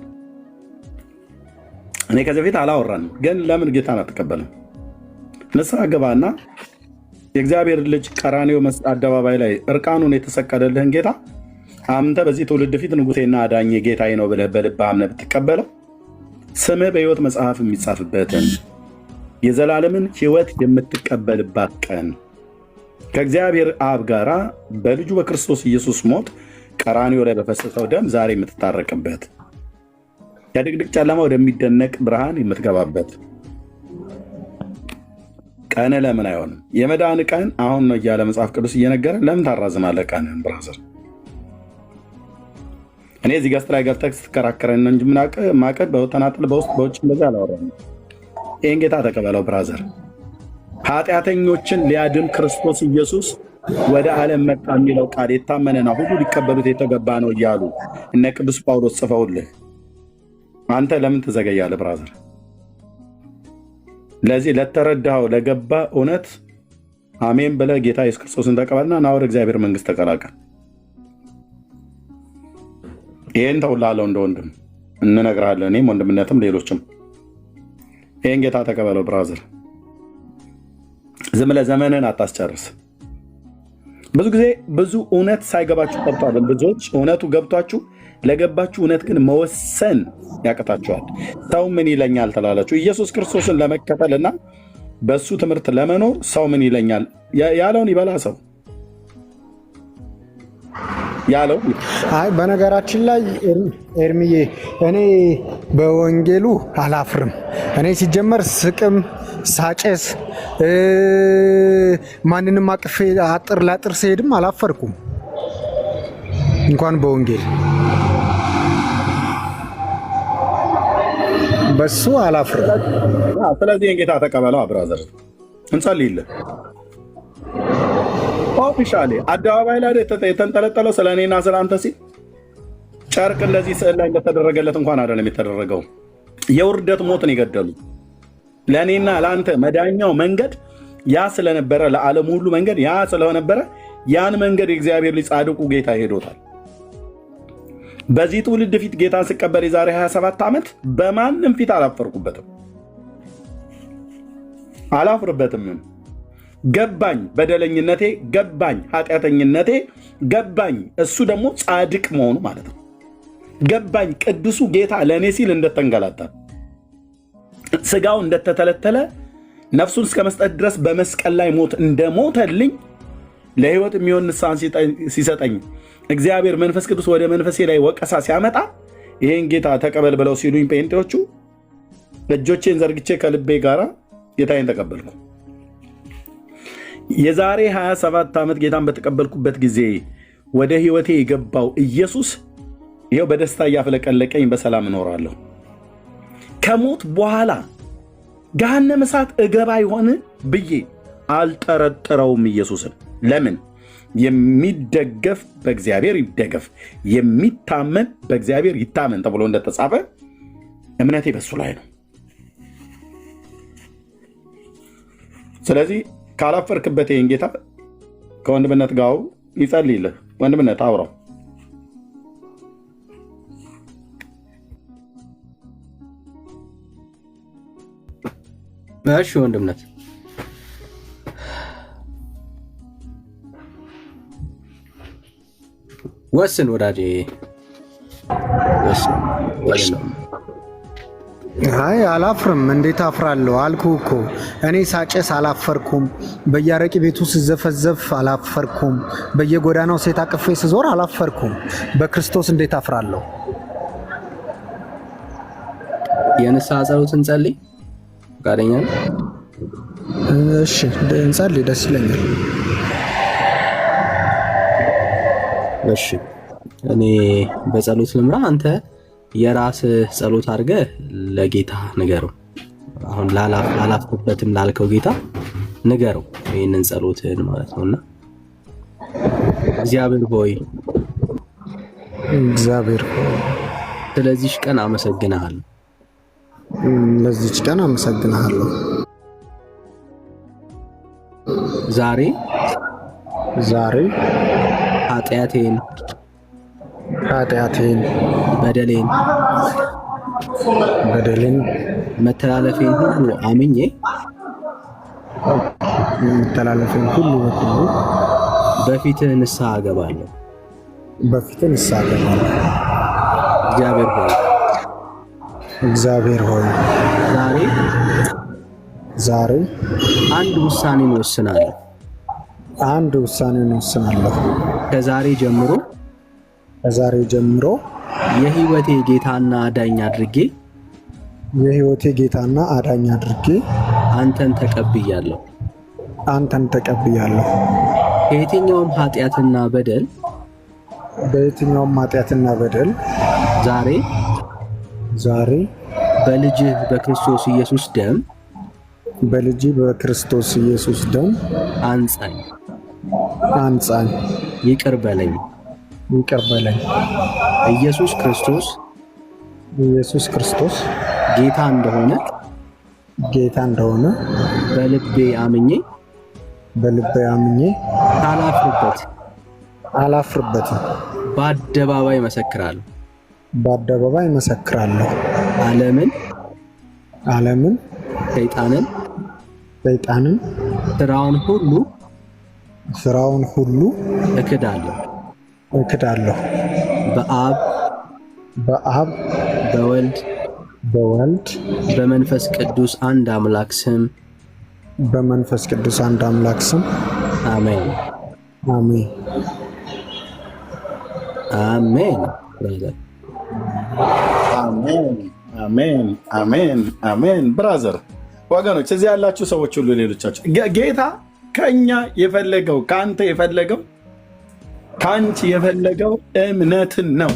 እኔ ከዚህ በፊት አላወራንም፣ ግን ለምን ጌታን አትቀበልም? ንስሐ ግባና የእግዚአብሔር ልጅ ቀራንዮ አደባባይ ላይ እርቃኑን የተሰቀለልህን ጌታ አንተ በዚህ ትውልድ ፊት ንጉሴና አዳኜ ጌታዬ ነው ብለህ በልብህ አምነህ ብትቀበለው ስምህ በሕይወት መጽሐፍ የሚጻፍበትን የዘላለምን ሕይወት የምትቀበልባት ቀን ከእግዚአብሔር አብ ጋራ በልጁ በክርስቶስ ኢየሱስ ሞት ቀራንዮ ላይ በፈሰሰው ደም ዛሬ የምትታረቅበት ከድቅድቅ ጨለማ ወደሚደነቅ ብርሃን የምትገባበት ቀን ለምን አይሆንም? የመዳን ቀን አሁን ነው እያለ መጽሐፍ ቅዱስ እየነገረ ለምን ታራዝማለህ ቀንን? ብራዘር እኔ እዚህ ገስት ላይ ገብተህ ስትከራከረን እንጂ ማቀድ በተናጥል በውስጥ በውጭ እንደዚህ አላወራንም። ይህን ጌታ ተቀበለው ብራዘር። ኃጢአተኞችን ሊያድን ክርስቶስ ኢየሱስ ወደ ዓለም መጣ የሚለው ቃል የታመነና ሁሉ ሊቀበሉት የተገባ ነው እያሉ እነ ቅዱስ ጳውሎስ ጽፈውልህ አንተ ለምን ትዘገያለህ ብራዘር? ለዚህ ለተረዳኸው ለገባ እውነት አሜን ብለህ ጌታ ኢየሱስ ክርስቶስን ተቀበልና ና ወደ እግዚአብሔር መንግስት ተቀላቀል። ይህን ተውላለሁ እንደ ወንድም እንነግርሃለን። እኔም ወንድምነትም ሌሎችም ይህን ጌታ ተቀበለው ብራዘር። ዝም ብለህ ዘመንን አታስጨርስ። ብዙ ጊዜ ብዙ እውነት ሳይገባችሁ ቀርቷል። ብዙዎች እውነቱ ገብቷችሁ ለገባችሁ እውነት ግን መወሰን ያቅታችኋል። ሰው ምን ይለኛል ትላላችሁ። ኢየሱስ ክርስቶስን ለመከተልና በእሱ ትምህርት ለመኖር ሰው ምን ይለኛል ያለውን ይበላ ሰው ያለው። አይ በነገራችን ላይ ኤርሚዬ እኔ በወንጌሉ አላፍርም። እኔ ሲጀመር ስቅም ሳጨስ ማንንም አቅፌ አጥር ላጥር ሲሄድም አላፈርኩም እንኳን በወንጌል በሱ አላፍርም። ስለዚህ ጌታ ተቀበለው ብራዘር፣ እንጸልይልህ። ኦፊሻሊ አደባባይ ላይ የተንጠለጠለው ስለ እኔና ስለ አንተ ሲል ጨርቅ እንደዚህ ስዕል ላይ እንደተደረገለት እንኳን አይደለም የተደረገው። የውርደት ሞትን የገደሉ ለእኔና ለአንተ መዳኛው መንገድ ያ ስለነበረ ለዓለም ሁሉ መንገድ ያ ስለነበረ ያን መንገድ የእግዚአብሔር ልጅ ጻድቁ ጌታ ሄዶታል። በዚህ ትውልድ ፊት ጌታን ስቀበል የዛሬ 27 ዓመት በማንም ፊት አላፍርበትም። ገባኝ በደለኝነቴ፣ ገባኝ ኃጢአተኝነቴ፣ ገባኝ እሱ ደግሞ ጻድቅ መሆኑ ማለት ነው። ገባኝ ቅዱሱ ጌታ ለእኔ ሲል እንደተንገላታ፣ ስጋው እንደተተለተለ፣ ነፍሱን እስከ መስጠት ድረስ በመስቀል ላይ ሞት እንደሞተልኝ ለሕይወት የሚሆን ንስሐን ሲሰጠኝ እግዚአብሔር መንፈስ ቅዱስ ወደ መንፈሴ ላይ ወቀሳ ሲያመጣ ይሄን ጌታ ተቀበል ብለው ሲሉኝ ጴንጤዎቹ እጆቼን ዘርግቼ ከልቤ ጋር ጌታዬን ተቀበልኩ። የዛሬ 27 ዓመት ጌታን በተቀበልኩበት ጊዜ ወደ ሕይወቴ የገባው ኢየሱስ ይኸው በደስታ እያፍለቀለቀኝ በሰላም እኖራለሁ። ከሞት በኋላ ገሃነመ እሳት እገባ ይሆን ብዬ አልጠረጥረውም ኢየሱስን። ለምን? የሚደገፍ በእግዚአብሔር ይደገፍ፣ የሚታመን በእግዚአብሔር ይታመን ተብሎ እንደተጻፈ እምነቴ በሱ ላይ ነው። ስለዚህ ካላፈርክበት ይህን ጌታ ከወንድምነት ጋር ይጸልይልህ። ወንድምነት አውራው። እሺ ወንድምነት ወስን ወዳጄ ወስን። አይ አላፍርም። እንዴት አፍራለሁ አልኩ እኮ። እኔ ሳጨስ አላፈርኩም። በየአረቂ ቤቱ ስዘፈዘፍ አላፈርኩም። በየጎዳናው ሴት አቅፌ ስዞር አላፈርኩም። በክርስቶስ እንዴት አፍራለሁ? የንስሐ ጸሎት እንጸልይ። ፈቃደኛ ነህ? እሺ እንጸልይ፣ ደስ ይለኛል። እሺ እኔ በጸሎት ልምራ፣ አንተ የራስህ ጸሎት አድርገህ ለጌታ ንገረው። አሁን ላላፍኩበትም ላልከው ጌታ ንገረው ይህንን ጸሎትህን ማለት ነውና እግዚአብሔር ሆይ ስለዚህ ቀን አመሰግናለሁ። ለዚች ቀን አመሰግናለሁ። ዛሬ ኃጢአቴን በደሌን መተላለፌን ሁሉ አምኜ በፊትህ ንስሐ እገባለሁ። እግዚአብሔር ሆይ ዛሬ አንድ ውሳኔን ወስናለሁ። ከዛሬ ጀምሮ የህይወቴ ጌታና አዳኝ አድርጌ አንተን ተቀብያለሁ። ከየትኛውም ኃጢአትና በደል ዛሬ በልጅህ በክርስቶስ ኢየሱስ ደም አንጻኝ፣ ይቅር በለኝ። ኢየሱስ ክርስቶስ ጌታ እንደሆነ በልቤ አምኜ አላፍርበትም። በአደባባይ መሰክራለሁ። ዓለምን ሰይጣንን ስራውን ሁሉ እክዳለሁ። በአብ በወልድ በመንፈስ ቅዱስ አንድ አምላክ ስም አሜን። አሜን። ብራዘር ወገኖች፣ እዚህ ያላችሁ ሰዎች ሁሉ ሌሎቻችሁ ጌታ ከኛ የፈለገው ከአንተ የፈለገው ከአንቺ የፈለገው እምነትን ነው።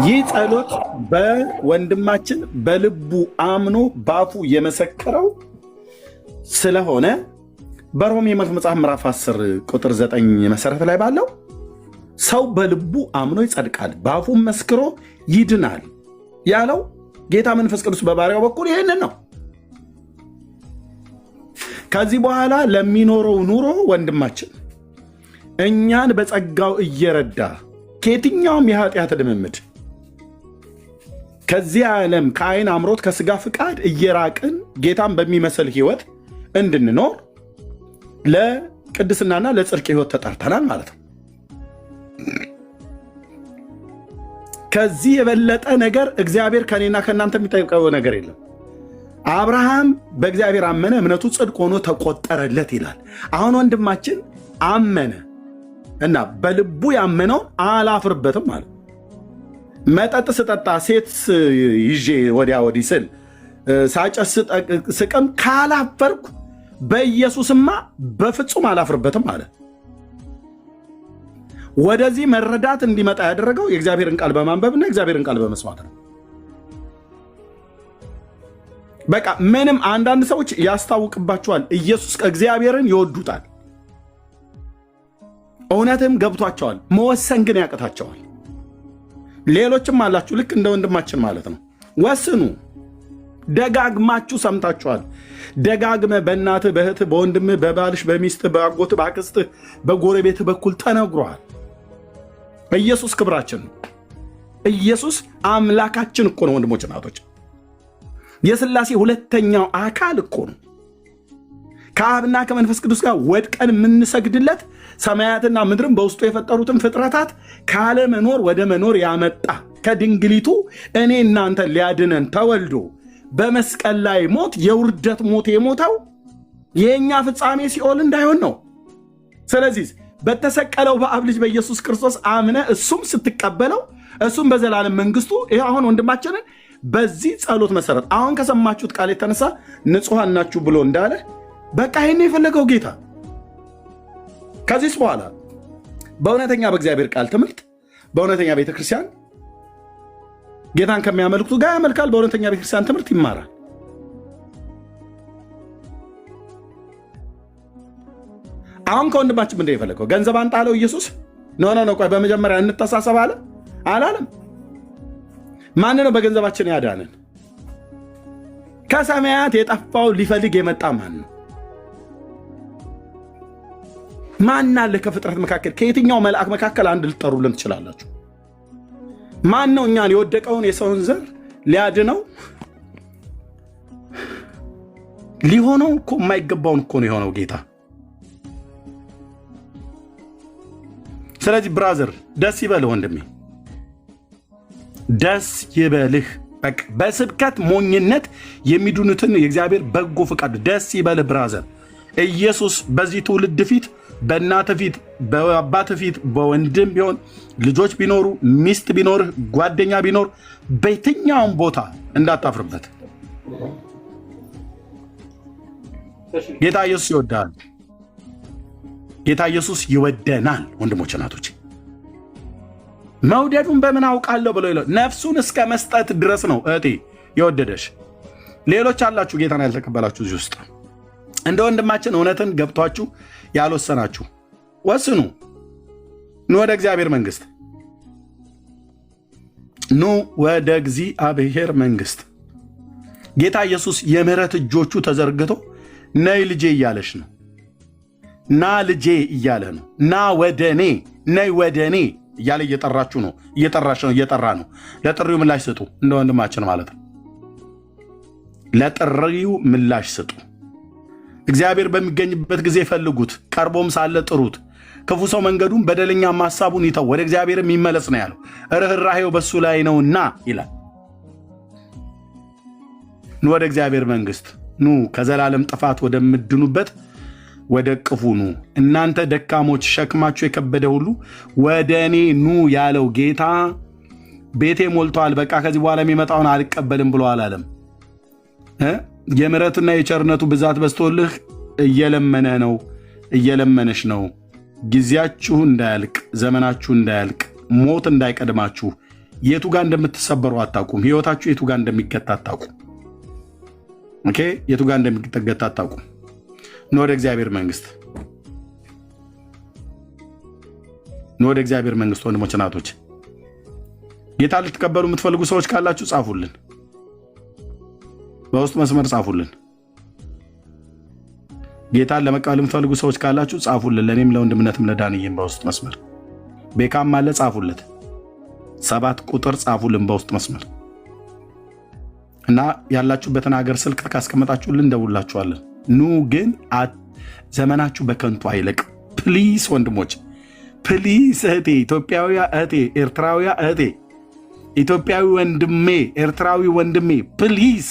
ይህ ጸሎት በወንድማችን በልቡ አምኖ ባፉ የመሰከረው ስለሆነ በሮሜ መጽሐፍ ምዕራፍ 10 ቁጥር 9 መሰረት ላይ ባለው ሰው በልቡ አምኖ ይጸድቃል በአፉም መስክሮ ይድናል ያለው ጌታ መንፈስ ቅዱስ በባሪያው በኩል ይህንን ነው። ከዚህ በኋላ ለሚኖረው ኑሮ ወንድማችን እኛን በጸጋው እየረዳ ከየትኛውም የኃጢአት ልምምድ ከዚህ ዓለም ከአይን አምሮት ከስጋ ፍቃድ እየራቅን ጌታን በሚመስል ህይወት እንድንኖር ለቅድስናና ለጽድቅ ህይወት ተጠርተናል ማለት ነው። ከዚህ የበለጠ ነገር እግዚአብሔር ከኔና ከእናንተ የሚጠይቀው ነገር የለም። አብርሃም በእግዚአብሔር አመነ፣ እምነቱ ጽድቅ ሆኖ ተቆጠረለት ይላል። አሁን ወንድማችን አመነ እና በልቡ ያመነውን አላፍርበትም ማለት። መጠጥ ስጠጣ፣ ሴት ይዤ ወዲያ ወዲህ ስል፣ ሳጨስ ስቅም ካላፈርኩ በኢየሱስማ በፍጹም አላፍርበትም ማለት። ወደዚህ መረዳት እንዲመጣ ያደረገው የእግዚአብሔርን ቃል በማንበብና የእግዚአብሔርን ቃል በመስማት ነው። በቃ ምንም አንዳንድ ሰዎች ያስታውቅባቸዋል። ኢየሱስ እግዚአብሔርን ይወዱታል፣ እውነትም ገብቷቸዋል፣ መወሰን ግን ያቅታቸዋል። ሌሎችም አላችሁ ልክ እንደ ወንድማችን ማለት ነው። ወስኑ። ደጋግማችሁ ሰምታችኋል። ደጋግመ በእናትህ በእህትህ በወንድምህ በባልሽ በሚስትህ በአጎትህ በአክስትህ በጎረቤትህ በኩል ተነግሯል። ኢየሱስ ክብራችን ነው። ኢየሱስ አምላካችን እኮ ነው። ወንድሞች እናቶች፣ የሥላሴ ሁለተኛው አካል እኮ ነው። ከአብና ከመንፈስ ቅዱስ ጋር ወድቀን የምንሰግድለት ሰማያትና ምድርን በውስጡ የፈጠሩትን ፍጥረታት ካለመኖር ወደ መኖር ያመጣ ከድንግሊቱ እኔ እናንተ ሊያድነን ተወልዶ በመስቀል ላይ ሞት የውርደት ሞት የሞተው የእኛ ፍጻሜ ሲኦል እንዳይሆን ነው። ስለዚህ በተሰቀለው በአብ ልጅ በኢየሱስ ክርስቶስ አምነ እሱም ስትቀበለው እሱም በዘላለም መንግስቱ ይህ አሁን ወንድማችንን በዚህ ጸሎት መሰረት አሁን ከሰማችሁት ቃል የተነሳ ንጹሐን ናችሁ ብሎ እንዳለ በቃ ይህን የፈለገው ጌታ ከዚህ በኋላ በእውነተኛ በእግዚአብሔር ቃል ትምህርት በእውነተኛ ቤተክርስቲያን ጌታን ከሚያመልኩት ጋር ያመልካል። በእውነተኛ ቤተክርስቲያን ትምህርት ይማራል። አሁን ከወንድማችን ምንድን የፈለገው ገንዘብ አንጣ አለው ኢየሱስ? ኖ ቆይ በመጀመሪያ እንተሳሰብ አለ አላለም? ማን ነው በገንዘባችን ያዳንን? ከሰማያት የጠፋው ሊፈልግ የመጣ ማን ነው? ማን አለ ከፍጥረት መካከል? ከየትኛው መልአክ መካከል አንድ ልትጠሩልን ትችላላችሁ? ማን ነው እኛን የወደቀውን የሰውን ዘር ሊያድነው? ሊሆነው እኮ የማይገባውን እኮ ነው የሆነው ጌታ። ስለዚህ ብራዘር ደስ ይበልህ ወንድሜ፣ ደስ ይበልህ። በቃ በስብከት ሞኝነት የሚዱኑትን የእግዚአብሔር በጎ ፍቃድ ደስ ይበልህ ብራዘር። ኢየሱስ በዚህ ትውልድ ፊት፣ በእናት ፊት፣ በአባት ፊት፣ በወንድም ቢሆን ልጆች ቢኖሩ፣ ሚስት ቢኖርህ፣ ጓደኛ ቢኖር፣ በየትኛውም ቦታ እንዳታፍርበት። ጌታ ኢየሱስ ይወዳል። ጌታ ኢየሱስ ይወደናል። ወንድሞች እናቶች፣ መውደዱን በምን አውቃለሁ ብሎ ይለው ነፍሱን እስከ መስጠት ድረስ ነው እህቴ የወደደሽ። ሌሎች አላችሁ ጌታን ያልተቀበላችሁ እዚህ ውስጥ እንደ ወንድማችን እውነትን ገብቷችሁ ያልወሰናችሁ ወስኑ። ኑ ወደ እግዚአብሔር መንግስት፣ ኑ ወደ እግዚአብሔር መንግስት። ጌታ ኢየሱስ የምህረት እጆቹ ተዘርግቶ ነይ ልጄ እያለሽ ነው። ና ልጄ እያለ ነው። ና ወደ እኔ፣ ነይ ወደ እኔ እያለ እየጠራችሁ ነው። እየጠራሽ ነው፣ እየጠራ ነው። ለጥሪው ምላሽ ስጡ። እንደ ወንድማችን ማለት ነው። ለጥሪው ምላሽ ስጡ። እግዚአብሔር በሚገኝበት ጊዜ ፈልጉት፣ ቀርቦም ሳለ ጥሩት። ክፉ ሰው መንገዱን በደለኛም ሐሳቡን ይተው፣ ወደ እግዚአብሔር የሚመለስ ነው ያለው። ርኅራኄው በሱ ላይ ነውና ይላል። ኑ ወደ እግዚአብሔር መንግስት፣ ኑ ከዘላለም ጥፋት ወደምድኑበት ወደ ቅፉ ኑ። እናንተ ደካሞች ሸክማችሁ የከበደ ሁሉ ወደ እኔ ኑ ያለው ጌታ ቤቴ ሞልቷል፣ በቃ ከዚህ በኋላ የሚመጣውን አልቀበልም ብሎ አላለም። የምሕረቱና የቸርነቱ ብዛት በዝቶልህ እየለመነ ነው፣ እየለመነሽ ነው። ጊዜያችሁ እንዳያልቅ፣ ዘመናችሁ እንዳያልቅ፣ ሞት እንዳይቀድማችሁ፣ የቱ ጋር እንደምትሰበሩ አታውቁም። ህይወታችሁ የቱ ጋር እንደሚገታ አታውቁም። ኦኬ፣ የቱ ጋር እንደሚገታ አታውቁም። ኑ ወደ እግዚአብሔር መንግስት፣ ኑ ወደ እግዚአብሔር መንግስት። ወንድሞች እናቶች፣ ጌታ ልትቀበሉ የምትፈልጉ ሰዎች ካላችሁ ጻፉልን፣ በውስጥ መስመር ጻፉልን። ጌታን ለመቀበል የምትፈልጉ ሰዎች ካላችሁ ጻፉልን። ለእኔም ለወንድምነትም ለዳንዬም በውስጥ መስመር። ቤካም አለ ጻፉለት፣ 7 ቁጥር ጻፉልን በውስጥ መስመር እና ያላችሁበትን ሀገር ስልክ ካስቀመጣችሁልን እንደውላችኋለን። ኑ ግን ዘመናችሁ በከንቱ አይለቅ። ፕሊስ ወንድሞች፣ ፕሊስ እህቴ፣ ኢትዮጵያዊያ እህቴ፣ ኤርትራዊያ እህቴ፣ ኢትዮጵያዊ ወንድሜ፣ ኤርትራዊ ወንድሜ፣ ፕሊስ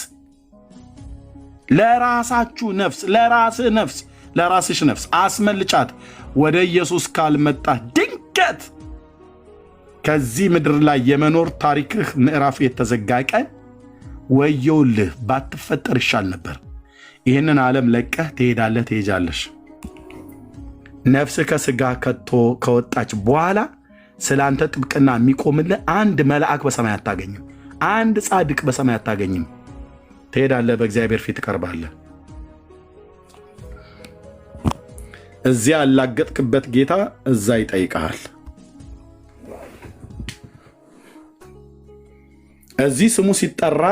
ለራሳችሁ ነፍስ፣ ለራስህ ነፍስ፣ ለራስሽ ነፍስ አስመልጫት። ወደ ኢየሱስ ካልመጣ ድንገት ከዚህ ምድር ላይ የመኖር ታሪክህ ምዕራፍ የተዘጋ ቀን ወየውልህ፣ ባትፈጠር ይሻል ነበር። ይህንን ዓለም ለቀህ ትሄዳለህ፣ ትሄጃለሽ። ነፍስ ከስጋ ከቶ ከወጣች በኋላ ስለ አንተ ጥብቅና የሚቆምልህ አንድ መልአክ በሰማይ አታገኝም፣ አንድ ጻድቅ በሰማይ አታገኝም። ትሄዳለህ፣ በእግዚአብሔር ፊት ትቀርባለህ። እዚያ ያላገጥክበት ጌታ እዛ ይጠይቀሃል። እዚህ ስሙ ሲጠራ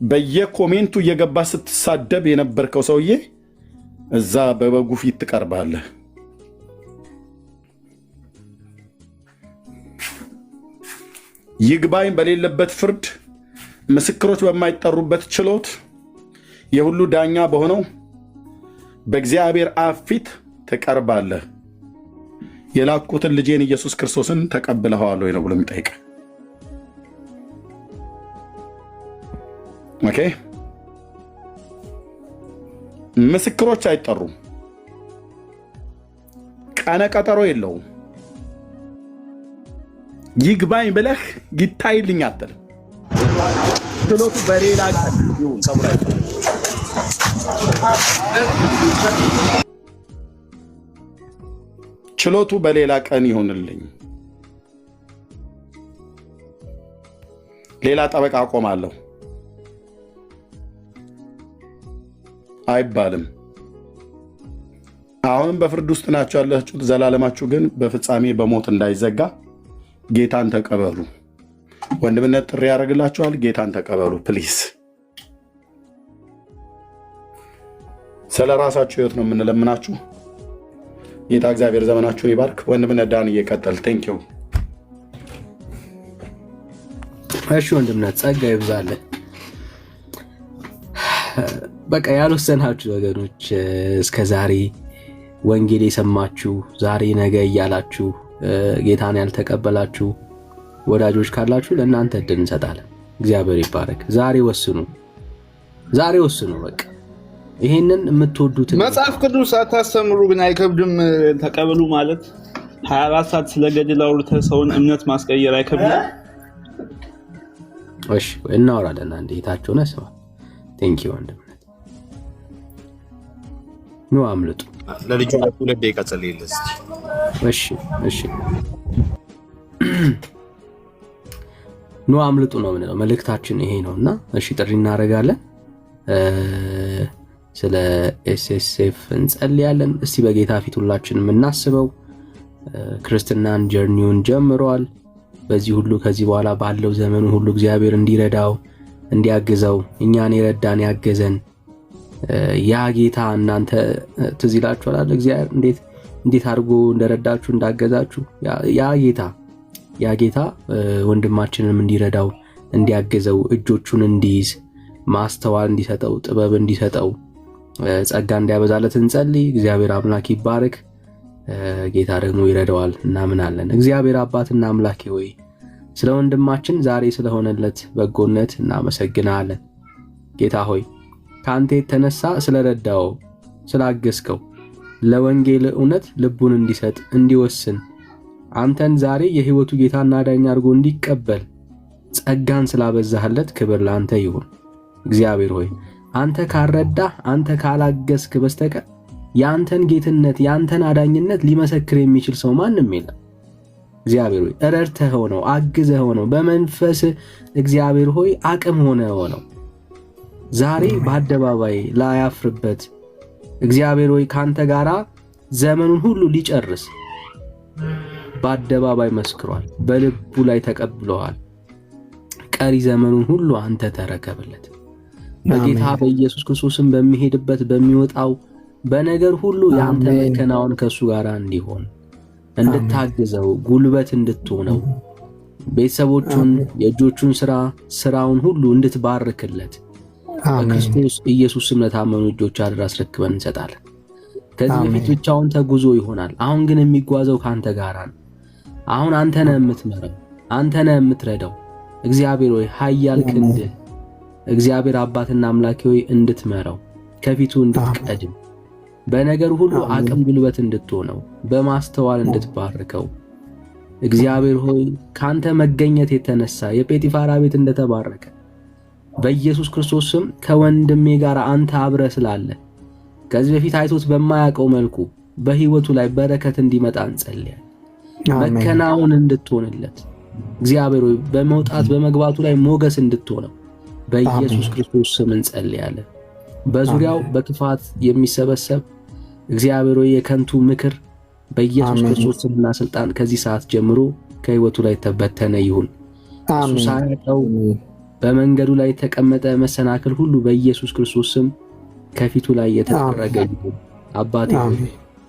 በየኮሜንቱ እየገባ ስትሳደብ የነበርከው ሰውዬ እዛ በበጉ ፊት ትቀርባለህ። ይግባኝ በሌለበት ፍርድ፣ ምስክሮች በማይጠሩበት ችሎት፣ የሁሉ ዳኛ በሆነው በእግዚአብሔር አብ ፊት ትቀርባለህ። የላኩትን ልጄን ኢየሱስ ክርስቶስን ተቀብለኸዋል ወይ ነው ብሎ የሚጠይቅ። ኦኬ፣ ምስክሮች አይጠሩም። ቀነ ቀጠሮ የለውም። ይግባኝ ብለህ ይታይልኝ አትልም። ችሎቱ በሌላ ቀን ይሁን ተብሎ ችሎቱ በሌላ ቀን ይሁንልኝ፣ ሌላ ጠበቃ አቆማለሁ አይባልም። አሁንም በፍርድ ውስጥ ናቸው ያላችሁት። ዘላለማችሁ ግን በፍጻሜ በሞት እንዳይዘጋ ጌታን ተቀበሉ። ወንድምነት ጥሪ ያደርግላችኋል። ጌታን ተቀበሉ ፕሊዝ። ስለ ራሳችሁ ህይወት ነው የምንለምናችሁ። ጌታ እግዚአብሔር ዘመናችሁን ይባርክ። ወንድምነት ዳን እየቀጠል ቴንኪው። እሺ ወንድምነት ጸጋ ይብዛልህ። በቃ ያልወሰናችሁ ወገኖች እስከ ዛሬ ወንጌል የሰማችሁ ዛሬ ነገ እያላችሁ ጌታን ያልተቀበላችሁ ወዳጆች ካላችሁ ለእናንተ እድል እንሰጣለን። እግዚአብሔር ይባረክ። ዛሬ ወስኑ፣ ዛሬ ወስኑ። በቃ ይሄንን የምትወዱት መጽሐፍ ቅዱስ አታስተምሩ ግን አይከብድም። ተቀበሉ ማለት 24 ሰዓት ስለገድል አውርተህ ሰውን እምነት ማስቀየር አይከብድም? እሺ እናወራለን። አንዴ ጌታችሁን ስማ። ቴንክ ዩ ወንድምነት። ኑ አምልጡ። ለልጁ 2 ደቂቃ ጸልይልህ። እሺ እሺ ኑ አምልጡ ነው የምንለው። መልእክታችን ይሄ ነውና እሺ ጥሪ እናደርጋለን። ስለ ኤስኤስኤፍ እንጸልያለን። እስቲ በጌታ ፊት ሁላችንም እናስበው። ክርስትናን ጀርኒውን ጀምሯል። በዚህ ሁሉ ከዚህ በኋላ ባለው ዘመኑ ሁሉ እግዚአብሔር እንዲረዳው እንዲያግዘው እኛን የረዳን ያገዘን ያ ጌታ እናንተ ትዝ ይላችኋል እግዚአብሔር እንዴት አድርጎ እንደረዳችሁ እንዳገዛችሁ ያ ጌታ ወንድማችንንም እንዲረዳው እንዲያገዘው እጆቹን እንዲይዝ ማስተዋል እንዲሰጠው ጥበብ እንዲሰጠው ጸጋ እንዲያበዛለት እንጸልይ። እግዚአብሔር አምላክ ይባረክ። ጌታ ደግሞ ይረዳዋል እናምናለን። እግዚአብሔር አባትና አምላኬ ሆይ ስለ ወንድማችን ዛሬ ስለሆነለት በጎነት እናመሰግናለን። ጌታ ሆይ ካንተ የተነሳ ስለረዳው ስላገዝከው ለወንጌል እውነት ልቡን እንዲሰጥ እንዲወስን አንተን ዛሬ የህይወቱ ጌታና ዳኛ አድርጎ እንዲቀበል ጸጋን ስላበዛህለት ክብር ላንተ ይሁን። እግዚአብሔር ሆይ አንተ ካልረዳህ አንተ ካላገዝክ በስተቀር ያንተን ጌትነት ያንተን አዳኝነት ሊመሰክር የሚችል ሰው ማንም የለም። እግዚአብሔር ሆይ ረድተኸው ነው፣ አግዘኸው ነው፣ በመንፈስ እግዚአብሔር ሆይ አቅም ሆነኸው ነው ዛሬ በአደባባይ ላያፍርበት እግዚአብሔር ሆይ ካንተ ጋራ ዘመኑን ሁሉ ሊጨርስ በአደባባይ መስክሯል። በልቡ ላይ ተቀብለዋል። ቀሪ ዘመኑን ሁሉ አንተ ተረከብለት። በጌታ በኢየሱስ ክርስቶስም በሚሄድበት በሚወጣው በነገር ሁሉ ያንተ መከናወን ከሱ ጋር እንዲሆን እንድታግዘው ጉልበት እንድትሆነው ቤተሰቦቹን የእጆቹን ስራውን ሁሉ እንድትባርክለት በክርስቶስ ኢየሱስም ለታመኑ እጆች አደራ አስረክበን እንሰጣለን። ከዚህ በፊት ብቻውን ተጉዞ ይሆናል። አሁን ግን የሚጓዘው ካንተ ጋር ነው። አሁን አንተ ነህ የምትመራው፣ አንተ ነህ የምትረዳው። እግዚአብሔር ሆይ ኃያል ክንድ እግዚአብሔር አባትና አምላኬ ሆይ እንድትመራው ከፊቱ እንድትቀድም በነገር ሁሉ አቅም ጉልበት እንድትሆነው በማስተዋል እንድትባርከው እግዚአብሔር ሆይ ካንተ መገኘት የተነሳ የጴጢፋራ ቤት እንደተባረከ በኢየሱስ ክርስቶስ ስም ከወንድሜ ጋር አንተ አብረ ስላለ ከዚህ በፊት አይቶት በማያውቀው መልኩ በህይወቱ ላይ በረከት እንዲመጣ እንጸልያለን። መከናወን እንድትሆንለት እግዚአብሔር ሆይ በመውጣት በመግባቱ ላይ ሞገስ እንድትሆነው በኢየሱስ ክርስቶስ ስም እንጸልያለን። በዙሪያው በክፋት የሚሰበሰብ እግዚአብሔር ሆይ የከንቱ ምክር በኢየሱስ ክርስቶስ ስምና ስልጣን ከዚህ ሰዓት ጀምሮ ከህይወቱ ላይ ተበተነ ይሁን። እሱ ሳያውቀው በመንገዱ ላይ የተቀመጠ መሰናክል ሁሉ በኢየሱስ ክርስቶስ ስም ከፊቱ ላይ የተጠረገ ይሁን። አባቴ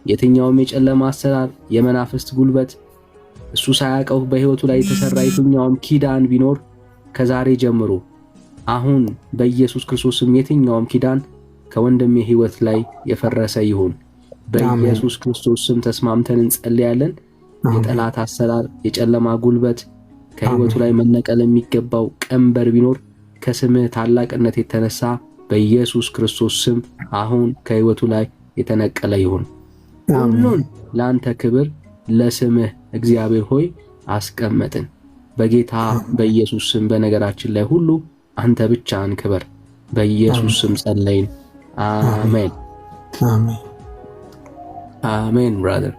የትኛውም የጨለማ አሰራር የመናፍስት ጉልበት እሱ ሳያውቀው በህይወቱ ላይ የተሰራ የትኛውም ኪዳን ቢኖር ከዛሬ ጀምሮ አሁን በኢየሱስ ክርስቶስ ስም የትኛውም ኪዳን ከወንድሜ ህይወት ላይ የፈረሰ ይሁን። በኢየሱስ ክርስቶስ ስም ተስማምተን እንጸልያለን። የጠላት አሰራር የጨለማ ጉልበት ከህይወቱ ላይ መነቀል የሚገባው ቀንበር ቢኖር ከስምህ ታላቅነት የተነሳ በኢየሱስ ክርስቶስ ስም አሁን ከህይወቱ ላይ የተነቀለ ይሁን። ሁሉን ለአንተ ክብር ለስምህ እግዚአብሔር ሆይ አስቀመጥን። በጌታ በኢየሱስ ስም በነገራችን ላይ ሁሉ አንተ ብቻህን ክበር። በኢየሱስ ስም ጸለይን። አሜን አሜን። ብራዘር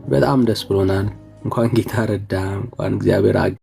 በጣም ደስ ብሎናል። እንኳን ጌታ ረዳ፣ እንኳን እግዚአብሔር